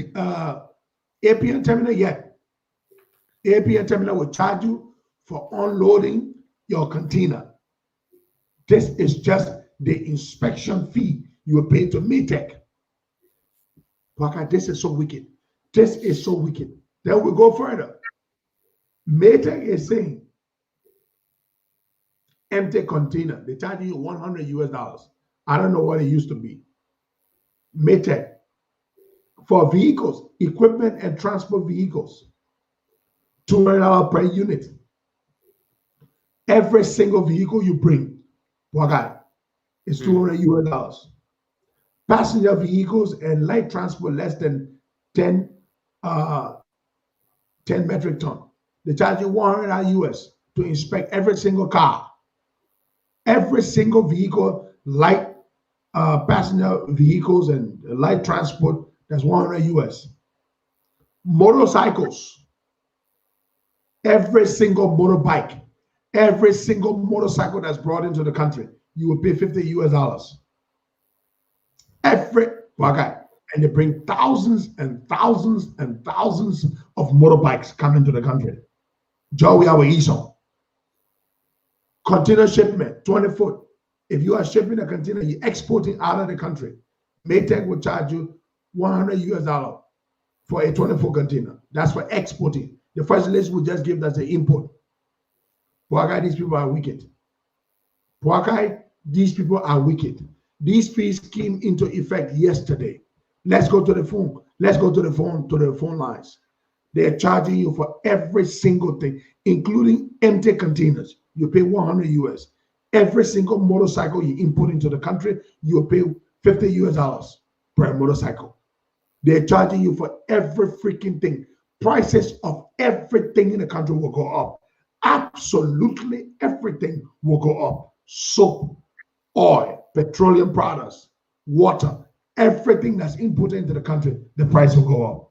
APN terminal yet. APN terminal will charge you for unloading your container. This is just the inspection fee you will pay to Maytech. Waka, this is so wicked. This is so wicked. Then we go further. Maytech is saying empty container, they charge you $100. I don't know what it used to be. Maytech for vehicles, equipment and transport vehicles, $200 per unit. Every single vehicle you bring, Waka, is $200. Passenger vehicles and light transport less than 10 metric ton. They charge you $100 to inspect every single car. Every single vehicle, light passenger vehicles and light transport, that's $100. Motorcycles, every single motorbike, every single motorcycle that's brought into the country, you will pay $50. Every okay, and they bring thousands and thousands and thousands of motorbikes coming to the country. Joe, we have a Esau. Container shipment, 20 foot. If you are shipping a container, you're exporting out of the country. Maytech will charge you $100 for a 20-foot container. That's for exporting. The first list will just give us the import. Poakai, these people are wicked. Poakai, these people are wicked. These fees came into effect yesterday. Let's go to the phone. Let's go to the phone lines. They're charging you for every single thing, including empty containers. You pay $100. Every single motorcycle you import into the country, you pay $50 per motorcycle. They're charging you for every freaking thing. Prices of everything in the country will go up. Absolutely everything will go up. Soap, oil, petroleum products, water, everything that's imported into the country, the price will go up.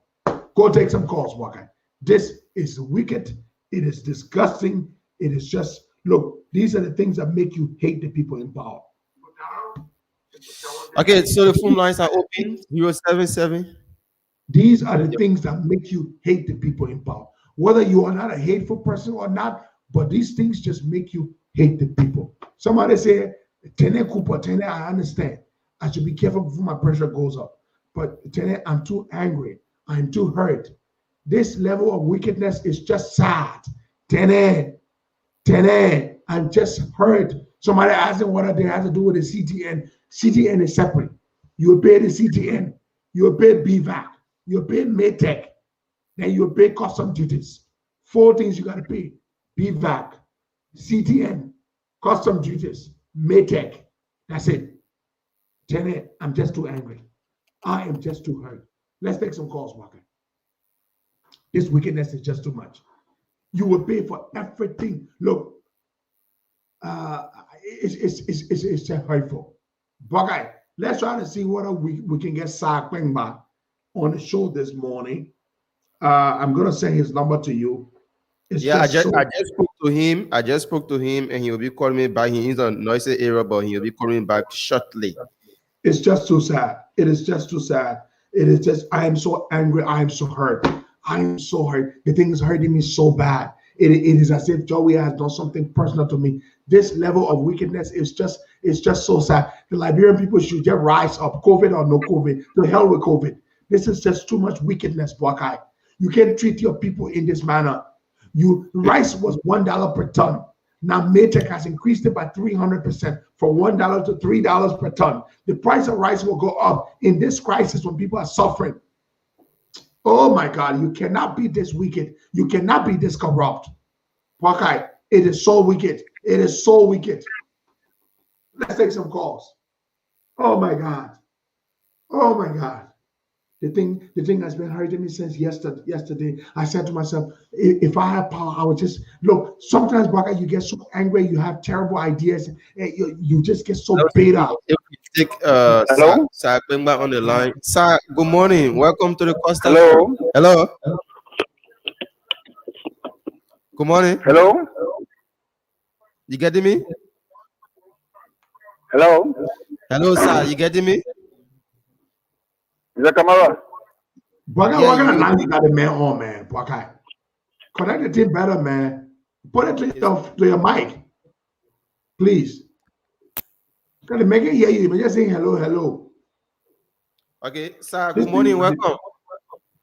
Go take some calls, Waka. This is wicked. It is disgusting. It is just, look, these are the things that make you hate the people in power. Okay, so the phone lines are open. 077. These are the things that make you hate the people in power. Whether you are not a hateful person or not, but these things just make you hate the people. Somebody say, Tene Cooper, Tene, I understand. I should be careful before my pressure goes up. But Tene, I'm too angry. I'm too hurt. This level of wickedness is just sad. Tene, I'm just hurt. Somebody asked them what they have to do with the CTN. CTN is separate. You will pay the CTN. You will pay BVAC. You will pay Maytech. Then you will pay custom duties. 4 things you got to pay. BVAC, CTN, custom duties, Maytech. That's it. Tene, I'm just too angry. I am just too hurt. Let's take some calls, Walker. This wickedness is just too much. You will pay for everything. Look, it's just hurtful. Buckeye, let's try to see whether we can get Sa Kwengba on the show this morning. I'm gonna send his number to you. I just spoke to him. I just spoke to him, and he will be calling me back. He is on noisy area, but he will be calling back shortly. It's just too sad. It is just too sad. It is just, I am so angry. I am so hurt. I am so hurt. The thing is hurting me so bad. It is as if Joey has done something personal to me. This level of wickedness is just so sad. The Liberian people should just rise up, COVID or no COVID, to hell with COVID. This is just too much wickedness, Buckeye. You can't treat your people in this manner. Rice was $1 per ton. Now Maytech has increased it by 300% from $1 to $3 per ton. The price of rice will go up in this crisis when people are suffering. Oh my God, you cannot be this wicked. You cannot be this corrupt. Buckeye, it is so wicked. It is so wicked. Let's take some calls. Oh my God. Oh my God. The thing has been hurting me since yesterday. I said to myself, if I had power, I would just look. Sometimes, Baka, you get so angry, you have terrible ideas, and you just get so bitter. If we take Sir Kwengba on the line. Sir, good morning. Welcome to the Costa Show. Hello. Good morning. Hello. You getting me? Hello. Hello, sir. You getting me? Is that Kamara? Baka, what kind of line you got the man on, man? Baka, connect the thing better, man. Put it to your mic, please. Can they make it hear you? But just saying hello, hello. Okay, sir. This Good morning. thing- Welcome.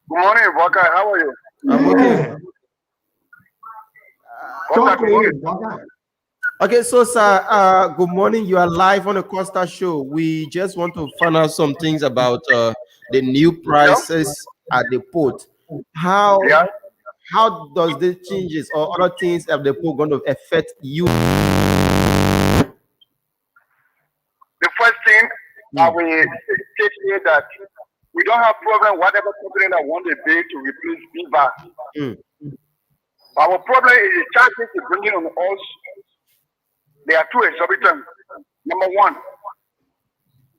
Good morning, Waka. How are you? I'm okay. Yeah. Talk Good to morning. him, Waka. Okay, so sir, good morning. You are live on the Costa Show. We just want to find out some things about the new prices at the port. How Yeah. how does the changes or other things at the port going to affect you? The first thing I will state here that we don't have problem whatever company that want a bill to replace Viva. Mm. Our problem is the charges they bringing on us. They are too exorbitant. Number one,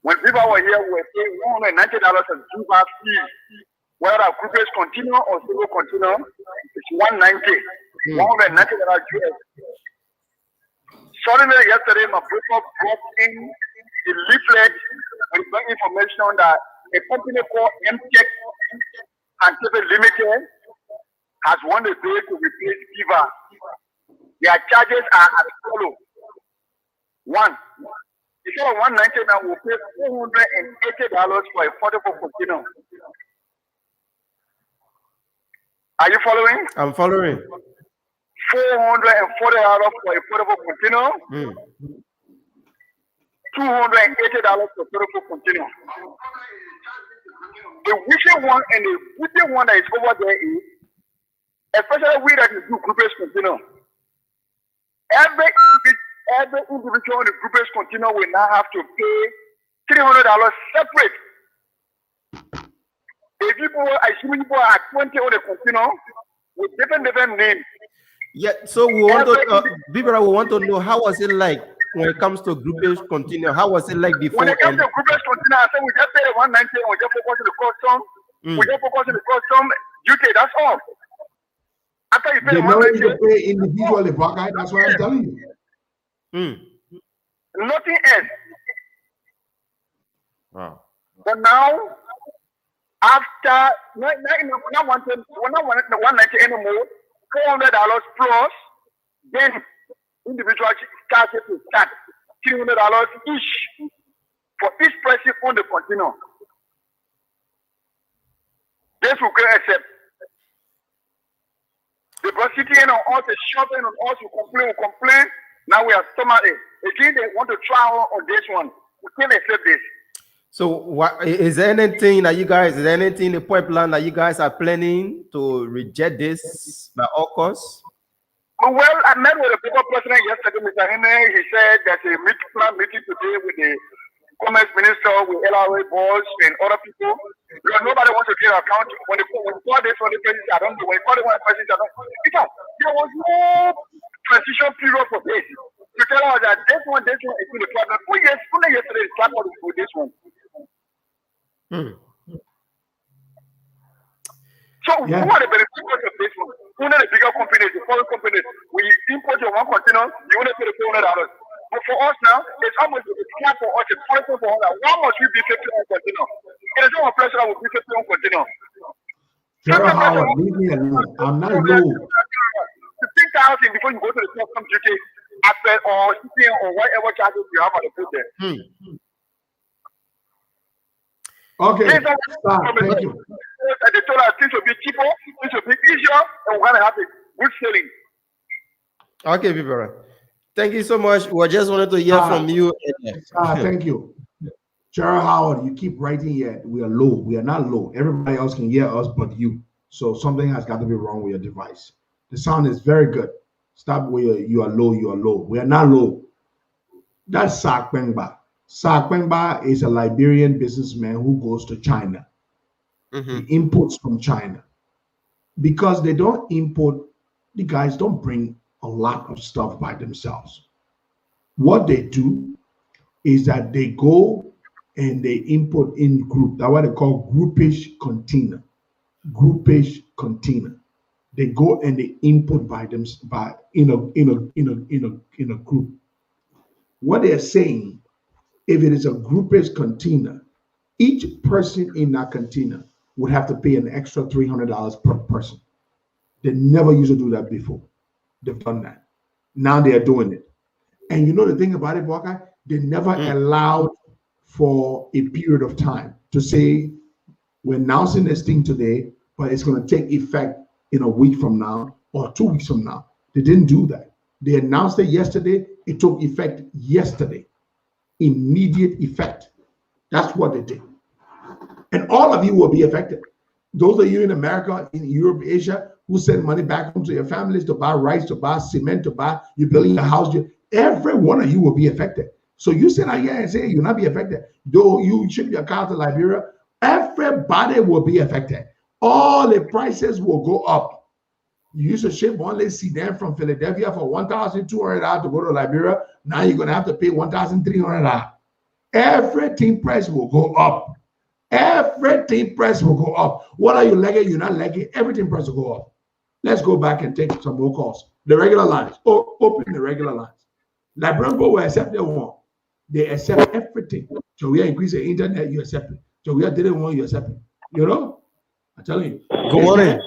when Viva were here, we were paying $190 as Viva fee. Whether our group is continue or solo continue, it's $190. $190 US. Suddenly yesterday, my broker brought in the leaflet with the information that a company called MTech and Limited has won a bid to replace Viva. Their charges are as follows. One, instead of $190 now, we'll pay $480 for a portable container. Are you following? I'm following. $440 for a portable container. $280 for portable container. The wicked one and the wicked one that is over there is, especially we that is do group-based container. Every individual in the group-based container will now have to pay $300 separate. If people, assuming people are 20 on the container with different names. Yeah, so we want to, Bibera, we want to know how was it like when it comes to group-based container? How was it like before? When it comes to group-based container, I said we just pay the 190 and we just focus on the custom. We just focus on the custom duty. That's all. After you pay They the know you 190, pay individually, Waka. That's what I'm telling you. nothing else. Wow. But now, after not wanting 190 anymore, $400 plus, then individual charges to start $300 each for each person on the container. This will create accept. The prosecuting on us, the shopping on us will complain. Now we are stomach it. Again, they want to try on this one. We can't accept this. So, what is there anything that you guys, is there anything in the pipeline that you guys are planning to reject this by all costs? Well, I met with the people president yesterday, Mr. Hene. He said there's a meeting today with the commerce minister, with LRA boss and other people. Because nobody wants to get an account. When they call this for the president, I don't know. When they call the one president, I don't know. Because there was no transition period for this. To tell us that this one is in the problem. Only yesterday, the platform for this one. So who are the beneficiaries of this one? Who are the bigger companies, the foreign companies? When you import your one container, you want to pay the $400. But for us now, it's almost a cap for us, a point for us. Why must we be 50 on container? It is not a pleasure that we be 50 on container. Gerald Howard, leave me alone. I'm not low. 15,000 before you go to the customs duty aspect or CPN or whatever charges you have at the port there. Okay, stop. Thank you. And they told us things will be cheaper, things will be easier, and we're going to have a good selling. Okay, Bibera. Thank you so much. We just wanted to hear from you. Thank you. Gerald Howard, you keep writing here. We are low. We are not low. Everybody else can hear us but you. So something has got to be wrong with your device. The sound is very good. Stop where you are low. You are low. We are not low. That's Sak Pengba. Sak Pengba is a Liberian businessman who goes to China. He imports from China. Because they don't import, the guys don't bring a lot of stuff by themselves. What they do is that they go and they import in group. That's what they call groupish container. Groupish container. They go and they import by them in a group. What they're saying, if it is a groupish container, each person in that container would have to pay an extra $300 per person. They never used to do that before. They've done that. Now they are doing it. And you know the thing about it, Buckeye? they never allowed for a period of time to say, we're announcing this thing today, but it's going to take effect in a week from now or 2 weeks from now. They didn't do that. They announced it yesterday. It took effect yesterday. Immediate effect. That's what they did. And all of you will be affected. Those of you in America, in Europe, Asia, who send money back home to your families to buy rice, to buy cement, to buy, you're building your house, every one of you will be affected. So you sit out here and say you'll not be affected. Though you ship your car to Liberia, everybody will be affected. All the prices will go up. You used to ship one late sedan from Philadelphia for $1,200 to go to Liberia. Now you're going to have to pay $1,300. Everything price will go up. Everything price will go up. What are you liking? You're not liking. Everything price will go up. Let's go back and take some more calls. The regular lines. Open the regular lines. Liberian will accept their one. They accept everything. So we increase the internet, you accept it. So we didn't want you accept it. You know? I'm telling you. Good morning.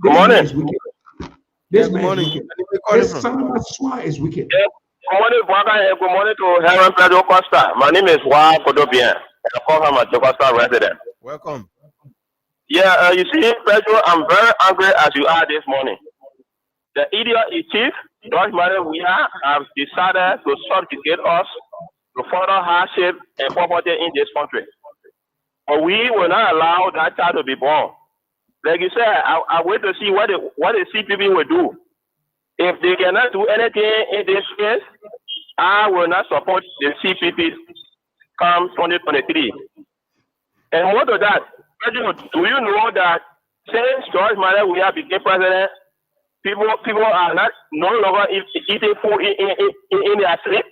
Good morning. Is wicked. This man morning. is wicked. This son of a swine is wicked. Yes. Good morning, Bwana. Good morning to Heron Pedro Costa. My name is Juan Kodobien. I call him a Costa resident. Welcome. Yeah, you see, Pedro, I'm very angry as you are this morning. The idiot in chief, George Mario Weah, have decided to subjugate us to further hardship and poverty in this country. But we will not allow that child to be born. Like you said, I wait to see what the CPP will do. If they cannot do anything in this case, I will not support the CPP come 2023. And more to that, do you know that since George Mario Weah became president, people are not no longer eating food in their sleep?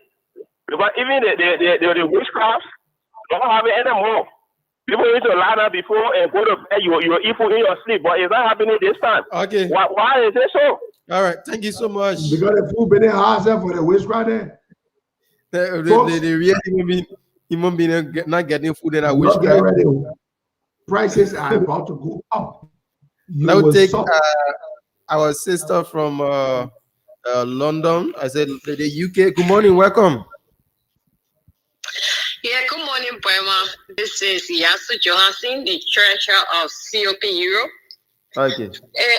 Because even the witchcraft don't have it anymore. People need to line up before and go to bed. You eat food in your sleep, but it's not happening this time. Okay. Why is it so? All right. Thank you so much. Because the food been in house for the witchcraft there. The real human being not getting food in a witchcraft. Prices are about to go up. I would take our sister from London. I said the UK. Good morning. Welcome. Yeah, good morning, Burma. This is Yasu Johansson, the treasurer of COP Europe. Okay.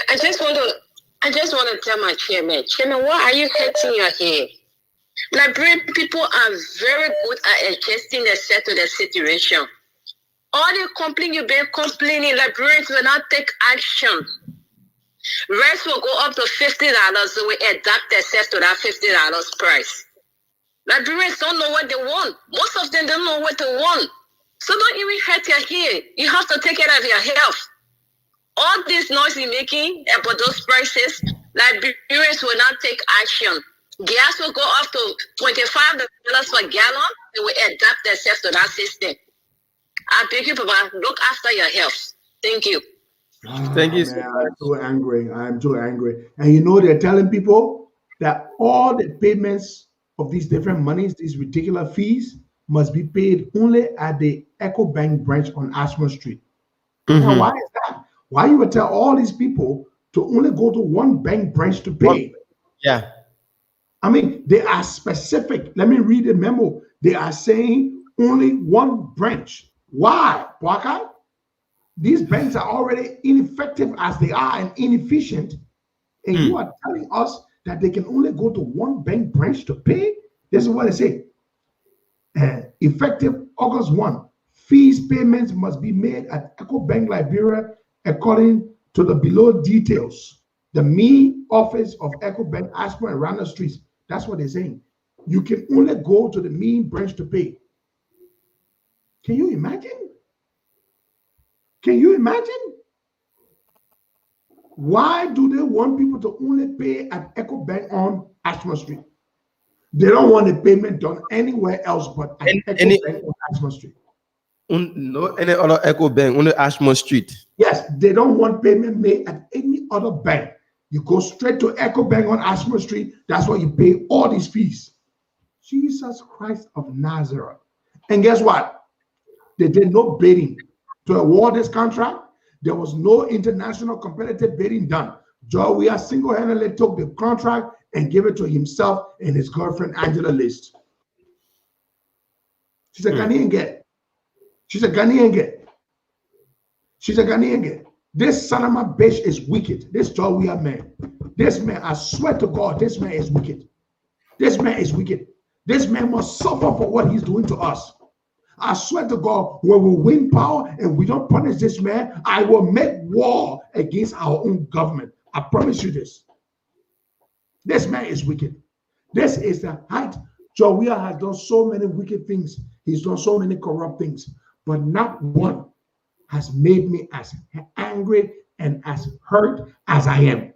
I just want to tell my chairman, why are you hurting your head? Liberian people are very good at adjusting themselves to the situation. All the complaint you've been complaining, Liberians will not take action. Rice will go up to $50, so we adapt themselves to that $50 price. Liberians don't know what they want. Most of them don't know what they want. So don't even hurt your head. You have to take care of your health. All this noise you're making about those prices, Liberians will not take action. Gas will go up to $25 per gallon. They will adapt themselves to that system. I beg you, Papa, look after your health. Thank you. Thank you. Man, I'm too angry. I'm too angry. And you know, they're telling people that all the payments of these different monies, these ridiculous fees, must be paid only at the EcoBank branch on Ashmore Street. Now, why is that? Why you would tell all these people to only go to one bank branch to pay? Yeah. I mean, they are specific. Let me read the memo. They are saying only one branch. Why, Waka? These banks are already ineffective as they are and inefficient. And you are telling us that they can only go to one bank branch to pay? This is what they say. Effective August 1, fees payments must be made at EcoBank Liberia according to the below details. The main office of EcoBank, Ashmore and Rana Streets. That's what they're saying. You can only go to the main branch to pay. Can you imagine? Can you imagine? Why do they want people to only pay at EcoBank on Ashmore Street? They don't want the payment done anywhere else but at EcoBank on Ashmore Street. No, any other EcoBank, only Ashmore Street. Yes, they don't want payment made at any other bank. You go straight to EcoBank on Ashmore Street. That's why you pay all these fees. Jesus Christ of Nazareth. And guess what? They did no bidding to award this contract. There was no international competitive bidding done. Joe Weah single-handedly took the contract and gave it to himself and his girlfriend, Angela List. She's a Ghanaian girl. She's a Ghanaian girl. She's a Ghanaian girl. This son of a bitch is wicked. This Jawia man. This man, I swear to God, this man is wicked. This man is wicked. This man must suffer for what he's doing to us. I swear to God, when we win power and we don't punish this man, I will make war against our own government. I promise you this. This man is wicked. This is the height. Jawia has done so many wicked things. He's done so many corrupt things, but not one has made me as angry and as hurt as I am.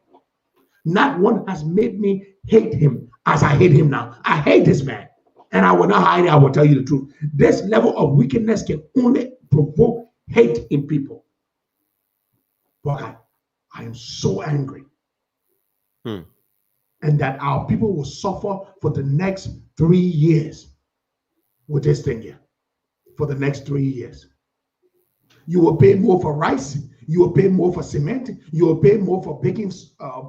Not one has made me hate him as I hate him now. I hate this man, and I will not hide it. I will tell you the truth. This level of wickedness can only provoke hate in people. But I am so angry. And that our people will suffer for the next 3 years with this thing here. For the next 3 years. You will pay more for rice. You will pay more for cement. You will pay more for baking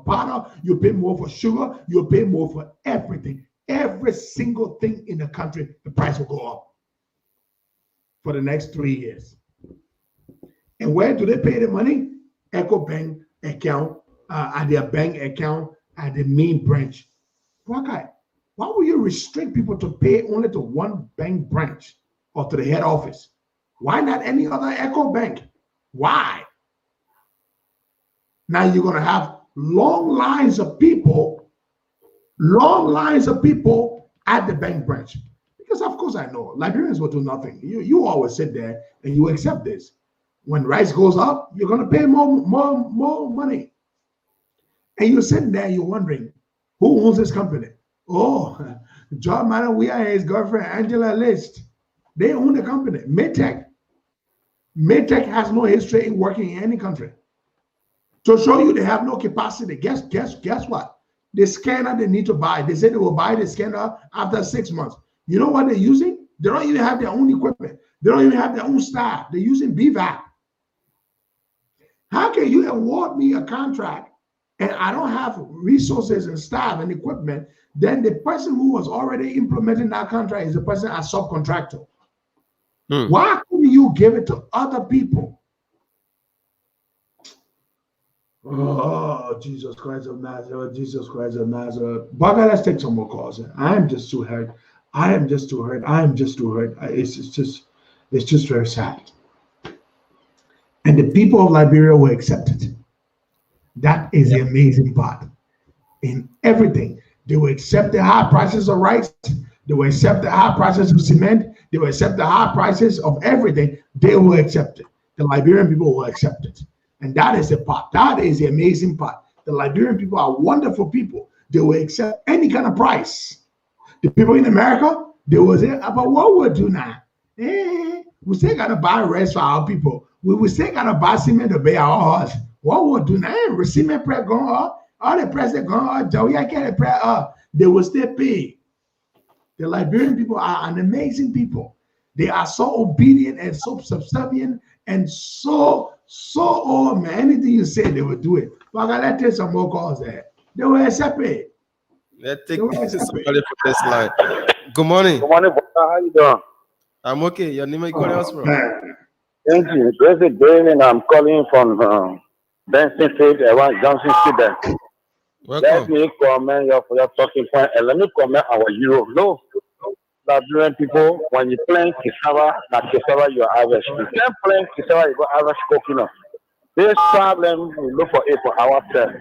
powder. You will pay more for sugar. You will pay more for everything. Every single thing in the country, the price will go up for the next 3 years. And where do they pay the money? Echo Bank account, at their bank account, at the main branch. Why would you restrict people to pay only to one bank branch or to the head office? Why not any other Echo Bank? Why? Now you're going to have long lines of people at the bank branch. Because of course I know Liberians will do nothing. You always sit there and you accept this. When rice goes up, you're going to pay more money. And you're sitting there, you're wondering, who owns this company? Oh, John Manawia and his girlfriend, Angela List. They own the company. Maytech has no history in working in any country. To show you they have no capacity, guess what? The scanner they need to buy, they say they will buy the scanner after 6 months. You know what they're using? They don't even have their own equipment. They don't even have their own staff. They're using BVAC. How can you award me a contract and I don't have resources and staff and equipment? Then the person who was already implementing that contract is the person as subcontractor. Why couldn't you give it to other people? Oh, Jesus Christ of Nazareth, Jesus Christ of Nazareth. Baga, let's take some more calls. I am just too hurt. It's just very sad. And the people of Liberia will accept it. That is the amazing part. In everything, they will accept the high prices of rice. They will accept the high prices of cement. They will accept the high prices of everything. They will accept it. The Liberian people will accept it. And that is the part. That is the amazing part. The Liberian people are wonderful people. They will accept any kind of price. The people in America, they will say, but what we'll do now? We still got to buy rice for our people. We still got to buy cement to pay our horse. What we'll do now? Cement price going up. All the prices going up. Joey, get the price up. They will still pay. The Liberian people are an amazing people. They are so obedient and so subservient and so oh man, anything you say, they will do it. But let's take some more calls there. They will accept it. Let's take somebody from this line. Good morning. Good morning, brother. How you doing? I'm okay. Your name is calling us from? Thank you. This is David. I'm calling from Benson Street, around Johnson Street. Let me comment for your talking point and let me comment our Europe. No, Liberian people, when you plant cassava, you harvest. You can't plant cassava, you go harvest coconut. This problem, we look for it for ourselves.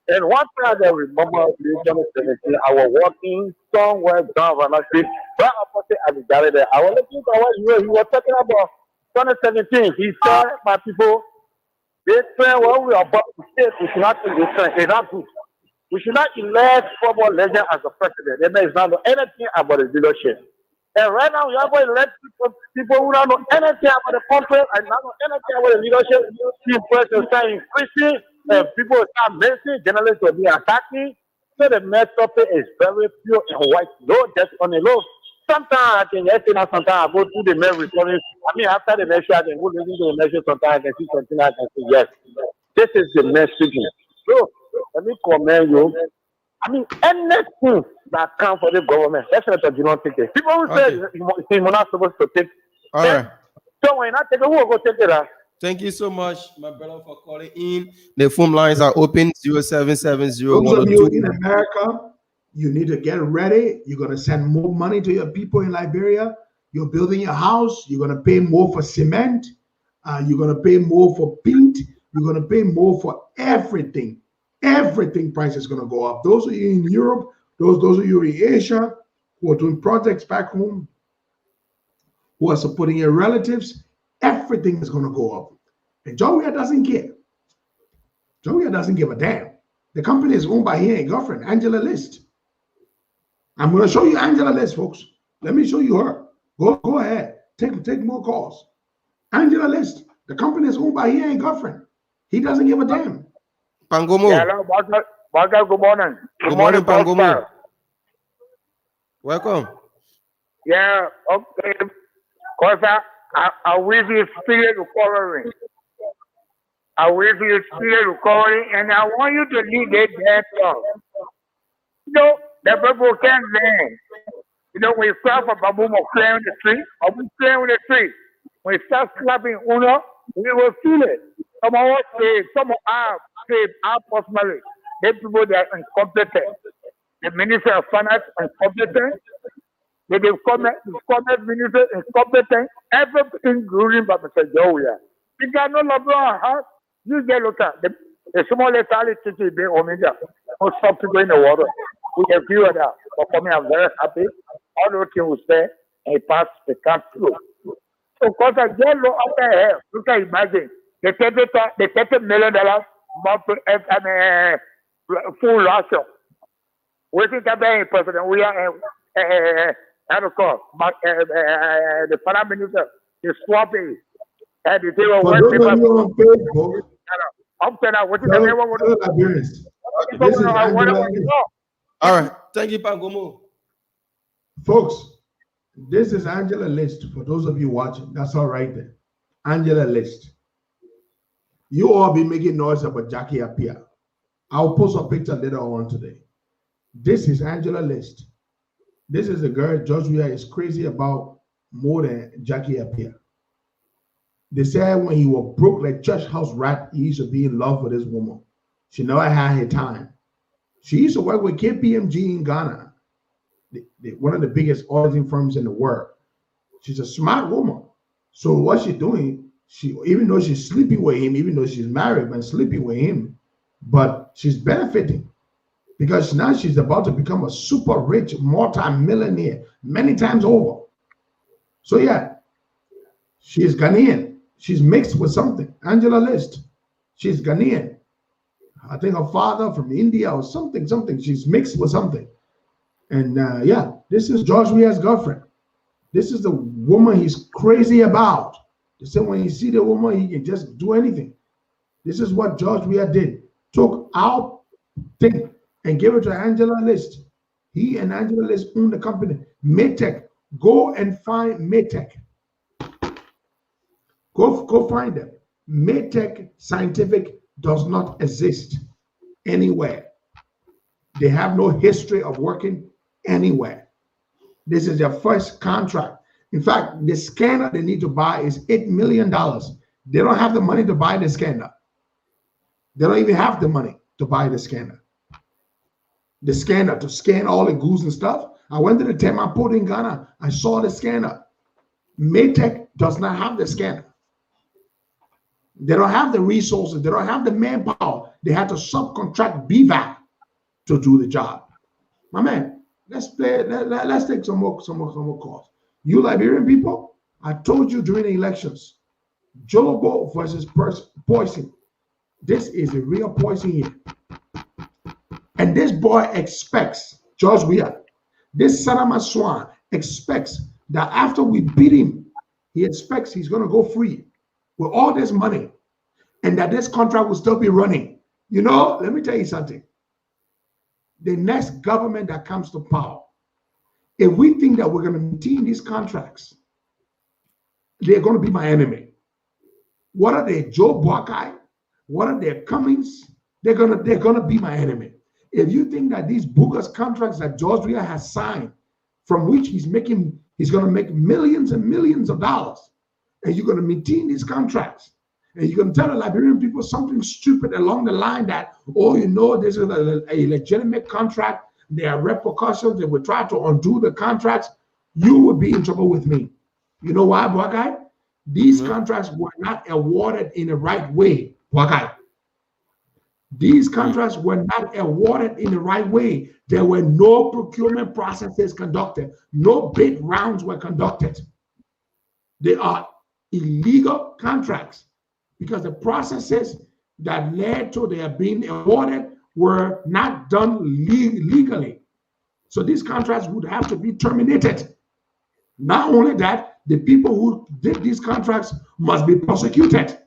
And one thing I remember, 2017, I was working somewhere down on the street, right opposite at the gallery there. I was looking at what you were talking about 2017. He said, my people, this trend, what we are about to say, we should not take this trend. It's not good. We should not elect football legend as the president. There is not know anything about the leadership. And right now, we are going to elect people who don't know anything about the country and not know anything about the leadership. People will start increasing, and people will start missing, journalists will be attacking. So the main topic is very pure and white. No, just on the low. Sometimes I can sometimes I go through the mail recording. I mean, after the measure, I can go listen to the measure. Sometimes I can see something I can say, yes, this is the message. So, let me commend you. I mean, anything that comes for the government, that's not that you don't take it. People who say you're not supposed to take. All right. So when I take it, who will go take it? Thank you so much, my brother, for calling in. The phone lines are open 0770 Those of you in America, you need to get ready. You're going to send more money to your people in Liberia. You're building your house. You're going to pay more for cement. You're going to pay more for paint. You're going to pay more for everything. Everything price is going to go up. Those of you in Europe, those of you in Asia who are doing projects back home, who are supporting your relatives, everything is going to go up. And Georgia doesn't care. Georgia doesn't give a damn. The company is owned by her girlfriend, Angela List. I'm going to show you Angela List, folks. Let me show you her. Go ahead. Take more calls. Angela List. The company is owned by her girlfriend. He doesn't give a damn. Pangomo. Yeah, hello, Baga, good morning. Good morning, Pangomo. Welcome. Yeah, okay. Because I will be still recovering. I will be still recovering, and I want you to leave that damn talk. You know, the people can learn. You know, when you start from Baboom or clearing the street, or we clearing the street, when you start slapping Uno, we will feel it. Some of us say, some of us say, I personally, the people that are incompetent. The Minister of Finance is incompetent. The commerce minister is incompetent. Everything ruling by Mr. Joya. You got no LeBron, huh? You get look at the smallest alley to be Omega. Or something in the water. We have figured of that. But for me, I'm very happy. All the things we say, and it passed the camp through. So, because I get look up there, look at imagine. The $30 million monthly full ration. We think that being president, we are and of course, the Prime Minister is swapping. And the table for those of you on Facebook, I'm saying, what is the name of this is Angela List. All right. Thank you, Pangomo. Folks, this is Angela List. For those of you watching, that's all right there. Angela List. You all be making noise about Jackie Appiah. I'll post a picture later on today. This is Angela List. This is a girl Joshua is crazy about more than Jackie Appiah. They said when he was broke like church house rat, he used to be in love with this woman. She never had her time. She used to work with KPMG in Ghana, one of the biggest auditing firms in the world. She's a smart woman. So what she's doing, even though she's sleeping with him, even though she's married and sleeping with him, but she's benefiting because now she's about to become a super rich multi-millionaire many times over. So yeah, she's Ghanaian. She's mixed with something. Angela List. She's Ghanaian. I think her father from India or something. She's mixed with something. And yeah, this is George Weah's girlfriend. This is the woman he's crazy about. They say when you see the woman, he can just do anything. This is what George Weah did. Took our thing and gave it to Angela List. He and Angela List own the company. Maytech. Go and find Maytech. Go find them. Maytech Scientific does not exist anywhere. They have no history of working anywhere. This is their first contract. In fact, the scanner they need to buy is $8 million. They don't have the money to buy the scanner. They don't even have the money to buy the scanner. The scanner to scan all the goods and stuff. I went to the Tema Port in Ghana. I saw the scanner. Maytech does not have the scanner. They don't have the resources. They don't have the manpower. They had to subcontract BVAC to do the job. My man, let's take some more calls. You Liberian people, I told you during the elections, Jolobo versus Poison. This is a real poison here. And this boy expects, George Weah, this Sarama Swan expects that after we beat him, he expects he's going to go free with all this money and that this contract will still be running. You know, let me tell you something. The next government that comes to power, if we think that we're going to maintain these contracts, they're going to be my enemy. What are they, Joe Buckeye? What are their Cummings? They're gonna be my enemy. if you think that these bogus contracts that George Weah has signed, from which he's going to make millions and millions of dollars, and you're going to maintain these contracts, and you're going to tell the Liberian people something stupid along the line that, oh, you know, this is a legitimate contract, there are repercussions, they will try to undo the contracts, you will be in trouble with me. You know why, Bwakai? These contracts were not awarded in the right way, Bwakai. These contracts were not awarded in the right way. There were no procurement processes conducted. No bid rounds were conducted. They are illegal contracts because the processes that led to their being awarded were not done legally. So these contracts would have to be terminated. Not only that, the people who did these contracts must be prosecuted.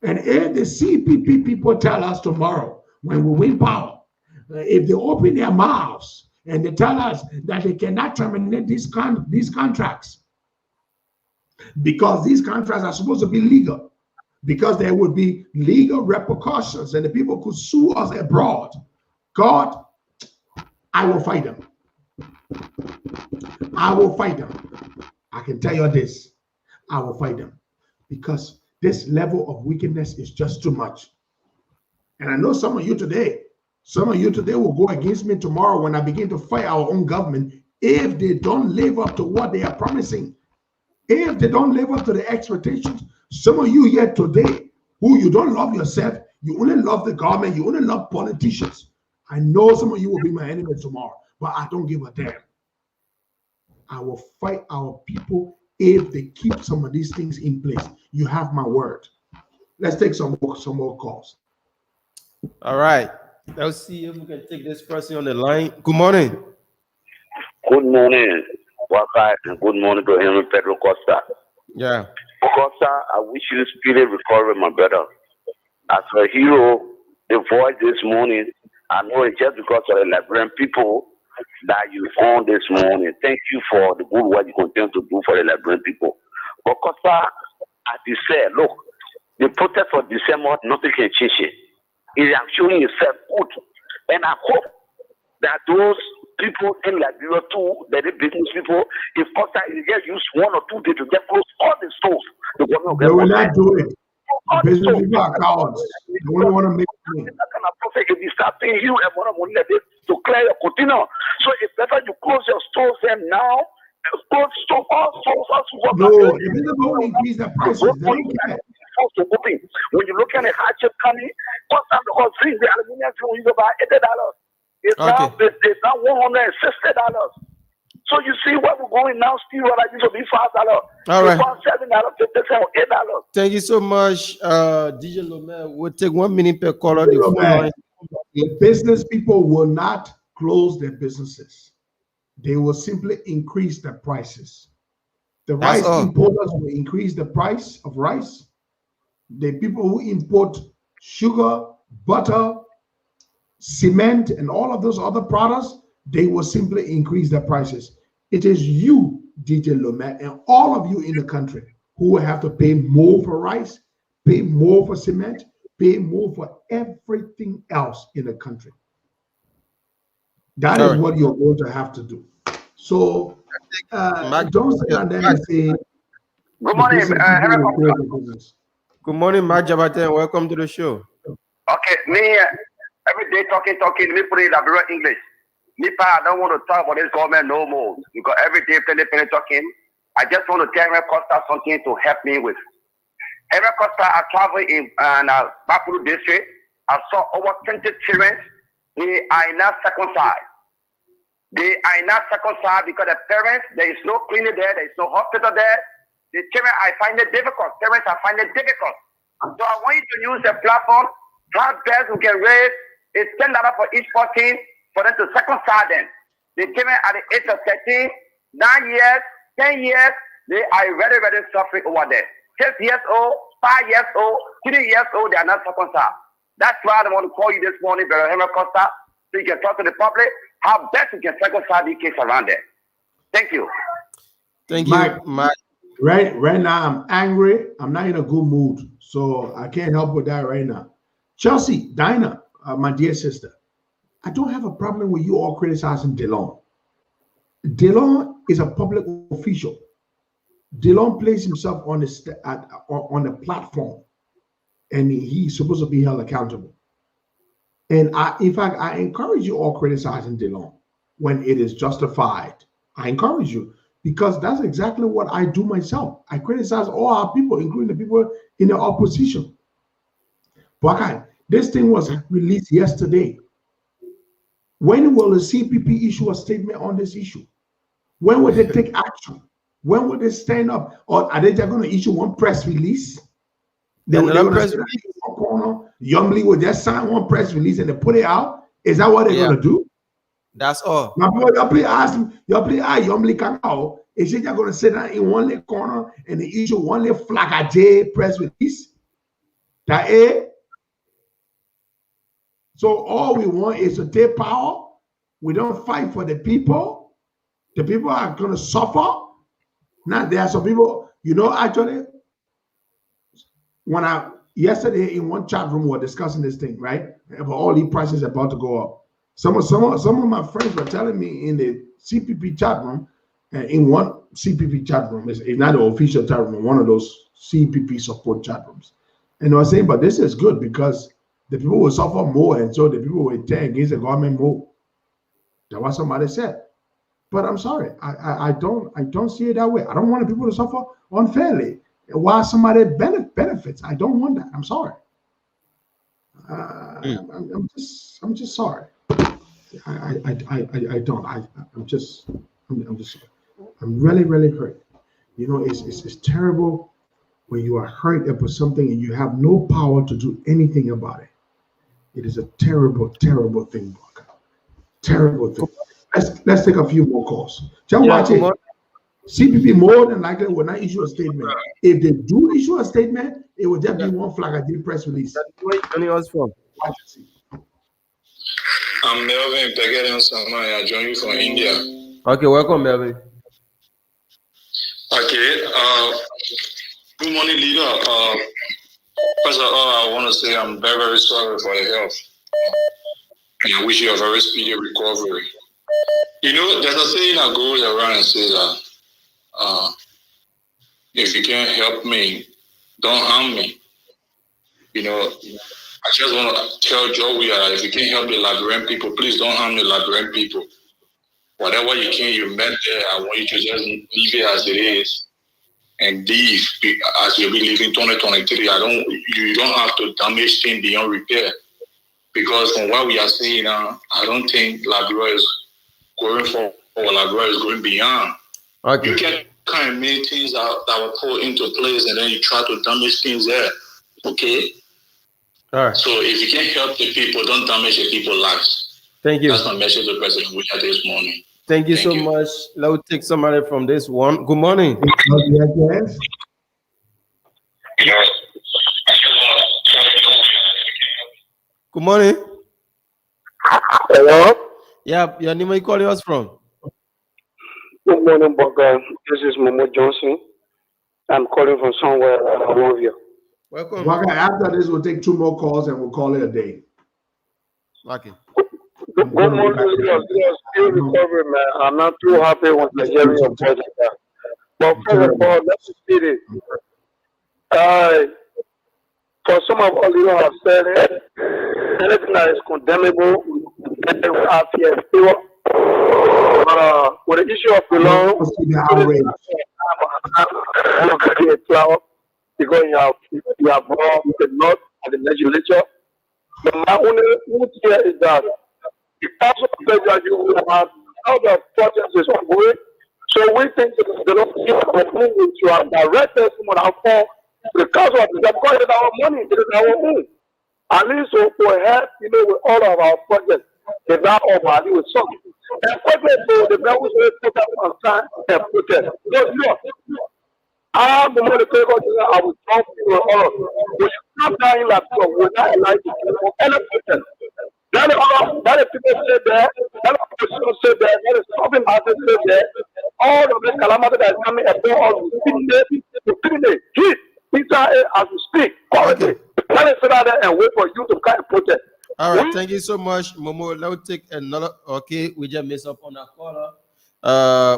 And if the CPP people tell us tomorrow, when we win power, if they open their mouths and they tell us that they cannot terminate these contracts because these contracts are supposed to be legal, because there would be legal repercussions and the people could sue us abroad, God, I will fight them. I will fight them. I can tell you this, I will fight them because this level of wickedness is just too much. And I know some of you today will go against me tomorrow when I begin to fight our own government if they don't live up to what they are promising. If they don't live up to the expectations. Some of you here today who you don't love yourself, you only love the government, you only love politicians. I know some of you will be my enemy tomorrow, but I don't give a damn. I will fight our people if they keep some of these things in place. You have my word. Let's take some more calls. All right. Let's see if we can take this person on the line. Good morning. Good morning, Waka, and good morning to Henry Pedro Costa. Yeah. Costa, I wish you speedy recovery, my brother. As a hero, the voice this morning, I know it's just because of the Liberian people that you on this morning. Thank you for the good work you continue to do for the Liberian people. But Costa, as you said, look, the protest for December, nothing can change it. It is showing itself good. And I hope that those people in Liberia too, that the business people, if Costa is just use 1 or 2 days to get close all the stores, the government they will not do it. The business people are cowards. They only want to make money. If you start paying you and more money to clear your container, so it's better you close your stores then now. Close store, all stores, all stores. No, the business will increase the prices. They don't care. When you look at the hardship coming, what's that? Because the aluminum is about $80. It's now $160. So you see where we're going now. Still, what I used to be $5. All right. $7, $8. Thank you so much, DJ Lomel. We'll take 1 minute per caller. The business people will not close their businesses. They will simply increase the prices. The rice importers will increase the price of rice. The people who import sugar, butter, cement, and all of those other products, they will simply increase their prices. It is you, DJ Lomel, and all of you in the country who will have to pay more for rice, pay more for cement, pay more for everything else in the country. That is what you're going to have to do. So don't say that and say. Good morning, Good morning, Mark Jabate, and welcome to the show. Okay, me every day talking, me put it in Liberia English. Me, I don't want to talk about this government no more because every day penny talking. I just want to tell Henry Costa something to help me with. Henry Costa, I traveled in Bakuru district. I saw over 20 children. They are not circumcised. They are not circumcised because the parents, there is no clinic there, there is no hospital there. The children, I find it difficult. Parents, I find it difficult. So I want you to use the platform. How best we can raise is $10 for each person for them to circumcise them. The children at the age of 13, 9 years, 10 years, they are very, very suffering over there. 6 years old, 5 years old, 3 years old, they are not circumcised. That's why I want to call you this morning, Brother Henry Costa, so you can talk to the public how best you can circumcise these kids around there. Thank you. Thank you, Mike. Right now, I'm angry. I'm not in a good mood, so I can't help with that right now. Chelsea, Dinah, my dear sister, I don't have a problem with you all criticizing DeLon. DeLon is a public official. DeLon places himself on the platform, and he's supposed to be held accountable. And in fact, I encourage you all criticizing DeLon when it is justified. I encourage you, because that's exactly what I do myself. I criticize all our people, including the people in the opposition. But this thing was released yesterday. When will the CPP issue a statement on this issue? When will they take action? When will they stand up? Or are they just going to issue one press release? Youngly will just sign one press release and they put it out. Is that what they're going to do? That's all. Now, y'all play Youngly come out. Is it just going to sit down in one little corner and they issue one little flag a J press release? That is. So all we want is to take power. We don't fight for the people. The people are going to suffer. Now, there are some people, actually, yesterday in one chat room, we were discussing this thing, right? About all these prices about to go up. Some of my friends were telling me in the CPP chat room, in one CPP chat room, it's not the official chat room, one of those CPP support chat rooms. And I was saying, but this is good because the people will suffer more, and so the people will turn against the government more. That's what somebody said. But I'm sorry, I don't see it that way. I don't want people to suffer unfairly while somebody benefits. I don't want that. I'm sorry. I'm just sorry. I don't. I'm just sorry. I'm really, really hurt. It's terrible when you are hurt about something and you have no power to do anything about it. It is a terrible, terrible thing, Baka. Terrible thing. Let's take a few more calls. CPP more than likely will not issue a statement. If they do issue a statement, it will just be one flag at the press release. I'm Melvin Pegadian Samaya. I join you from India. Okay, welcome, Melvin. Okay. Good morning, leader. First of all, I want to say I'm very, very sorry for your health. And I wish you a very speedy recovery. There's a saying that goes around and says that if you can't help me, don't harm me. I just want to tell Joey that if you can't help the Liberian people, please don't harm the Liberian people. Whatever you can, you meant there. I want you to just leave it as it is and leave as you'll be leaving 2023. You don't have to damage things beyond repair. Because from what we are seeing now, I don't think Liberia is going forward. Liberia is going beyond. Okay. You can't kind of make things that were put into place and then you try to damage things there. Okay? All right. So if you can't help the people, don't damage the people's lives. Thank you. That's my message to President William this morning. Thank you so much. Let's take somebody from this one. Good morning. Good morning. Hello? Yeah, your name, where you calling us from? Good morning, Boga. This is Momo Johnson. I'm calling from somewhere around here. Welcome. Boga, after this, we'll take two more calls and we'll call it a day. Okay. Good morning, still recovering, man. I'm not too happy with the hearing your voice. But first of all, let's see it. For some of us, you have said it. Anything that is condemnable, we have here still. With the issue of the law, I'm not going to be a cloud because you have brought the North and the legislature. But my only point here is that the council that you will have how the process is ongoing. So we think that the Lord to have directed someone out for the council of the because it's our money, it is our own. At least so for help, with all of our projects, it's not over with something. And project so the government will put up on time and protest. I'm the one to take I will talk to you all. We should not die in like so. We're not allowed to do any protest. That is people say there, that is people say there, that is something others say there. All of the calamity that is coming upon us will criminate, hit, inside as we speak, currently. Let us sit out there and wait for you to come and protest. All right, thank you so much, Momo. Let's take another. Okay, we just messed up on our caller.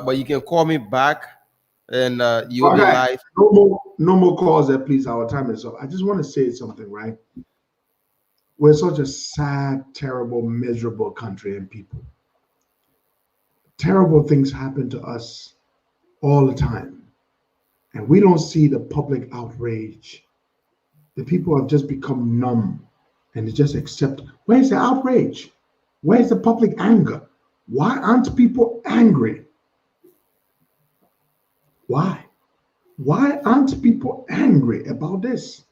But you can call me back, and you'll be Okay. live. No more calls there, please. Our time is up. I just want to say something, right? We're such a sad, terrible, miserable country and people. Terrible things happen to us all the time. And we don't see the public outrage. The people have just become numb and they just accept. Where's the outrage? Where's the public anger? Why aren't people angry? Why? Why aren't people angry about this?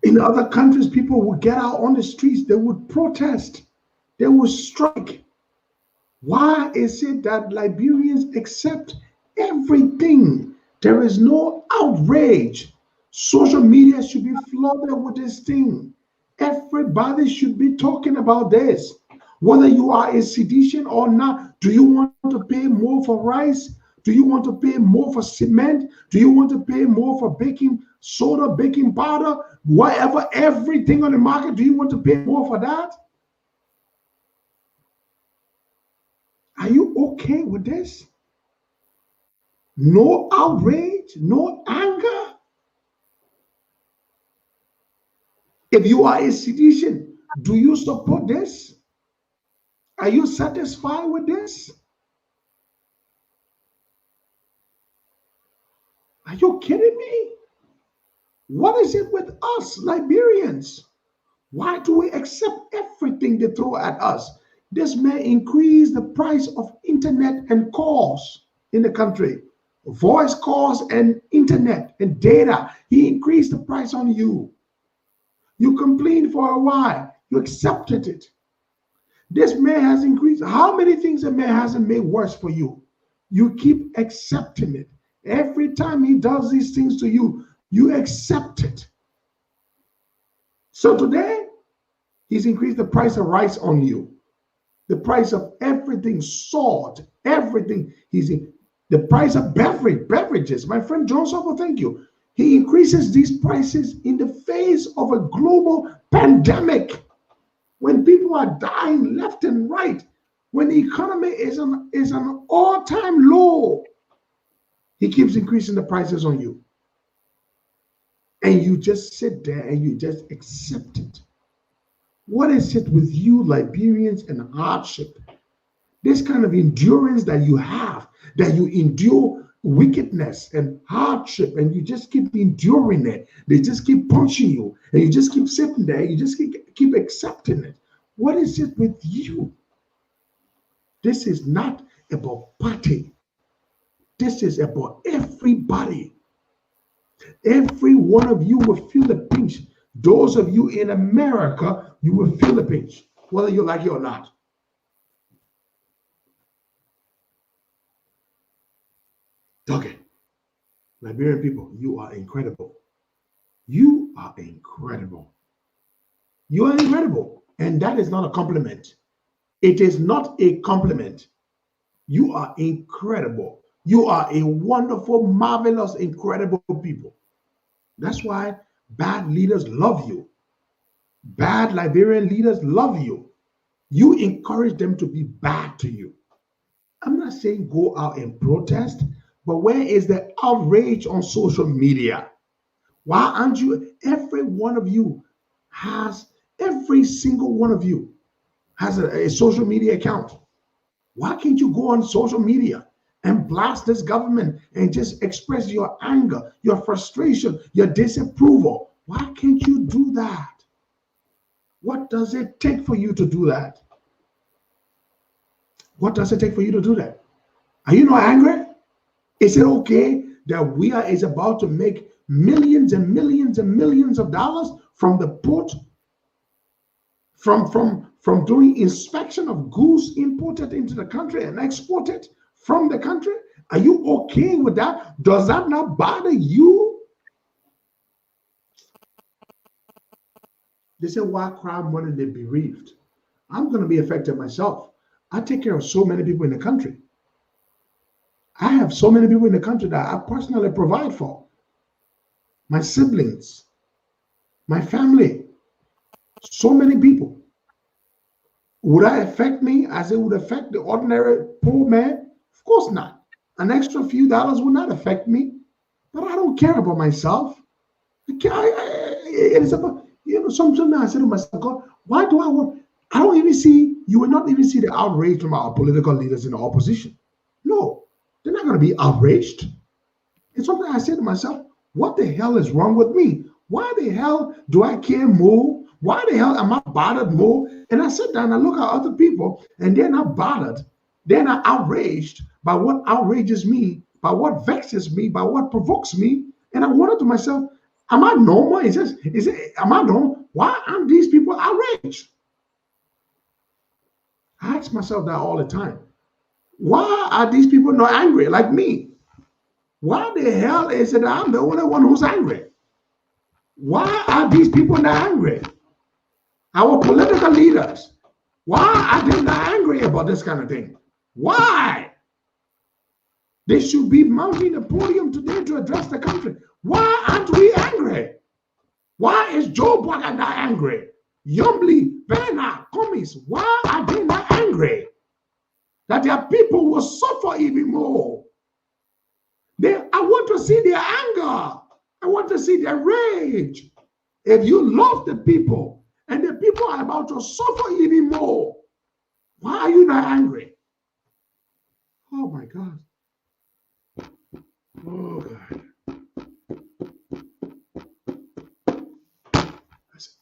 In other countries, people would get out on the streets, they would protest, they would strike. Why is it that Liberians accept everything? There is no outrage. Social media should be flooded with this thing. Everybody should be talking about this. Whether you are a sedition or not, do you want to pay more for rice? Do you want to pay more for cement? Do you want to pay more for baking soda, baking powder, whatever, everything on the market? Do you want to pay more for that? Are you okay with this? No outrage, no anger. If you are a sedition, do you support this? Are you satisfied with this? Are you kidding me? What is it with us, Liberians? Why do we accept everything they throw at us? This may increase the price of internet and calls in the country. Voice calls and internet and data. He increased the price on you. You complained for a while. You accepted it. This man has increased. How many things a man hasn't made worse for you? You keep accepting it. Every time he does these things to you, you accept it. So today, he's increased the price of rice on you. The price of everything, salt, everything. He's in the price of beverages. My friend John Sopper, thank you. He increases these prices in the face of a global pandemic. When people are dying left and right, when the economy is an all-time low, he keeps increasing the prices on you. And you just sit there and you just accept it. What is it with you, Liberians, and hardship? This kind of endurance that you have, that you endure wickedness and hardship, and you just keep enduring it. They just keep punching you, and you just keep sitting there. You just keep accepting it. What is it with you? This is not about party. This is about everybody. Every one of you will feel the pinch. Those of you in America, you will feel the pinch, whether you like it or not. Okay. Liberian people, you are incredible. You are incredible. You are incredible. And that is not a compliment. It is not a compliment. You are incredible. You are a wonderful, marvelous, incredible people. That's why bad leaders love you. Bad Liberian leaders love you. You encourage them to be bad to you. I'm not saying go out and protest, but where is the outrage on social media? Why aren't you? Every single one of you has a social media account. Why can't you go on social media and blast this government and just express your anger, your frustration, your disapproval? Why can't you do that? What does it take for you to do that? What does it take for you to do that? Are you not angry? Is it okay that WIA is about to make millions and millions and millions of dollars from the port, from doing inspection of goods imported into the country and exported from the country? Are you okay with that? Does that not bother you? They say, why cry money they bereaved? I'm going to be affected myself. I take care of so many people in the country. I have so many people in the country that I personally provide for. My siblings, my family. So many people. Would that affect me as it would affect the ordinary poor man? Of course not. An extra few dollars would not affect me, but I don't care about myself. It is about, sometimes I say to myself, God, why do I want? I don't even see, you will not even see the outrage from our political leaders in the opposition. No, they're not going to be outraged. It's something I say to myself, what the hell is wrong with me? Why the hell do I care more? Why the hell am I bothered more? And I sit down and look at other people and they're not bothered. They're not outraged by what outrages me, by what vexes me, by what provokes me. And I wonder to myself, am I normal? Am I normal? Why aren't these people outraged? I ask myself that all the time. Why are these people not angry like me? Why the hell is it I'm the only one who's angry? Why are these people not angry? Our political leaders, why are they not angry about this kind of thing? Why? They should be mounting a podium today to address the country. Why aren't we angry? Why is Joe Biden not angry? Yombly, Bernard, Cummings, why are they not angry? That their people will suffer even more. I want to see their anger. I want to see their rage. If you love the people and the people are about to suffer even more, why are you not angry? Oh my God. Oh God.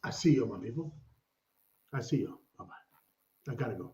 I see you, my people. I see you. Bye-bye. I gotta go.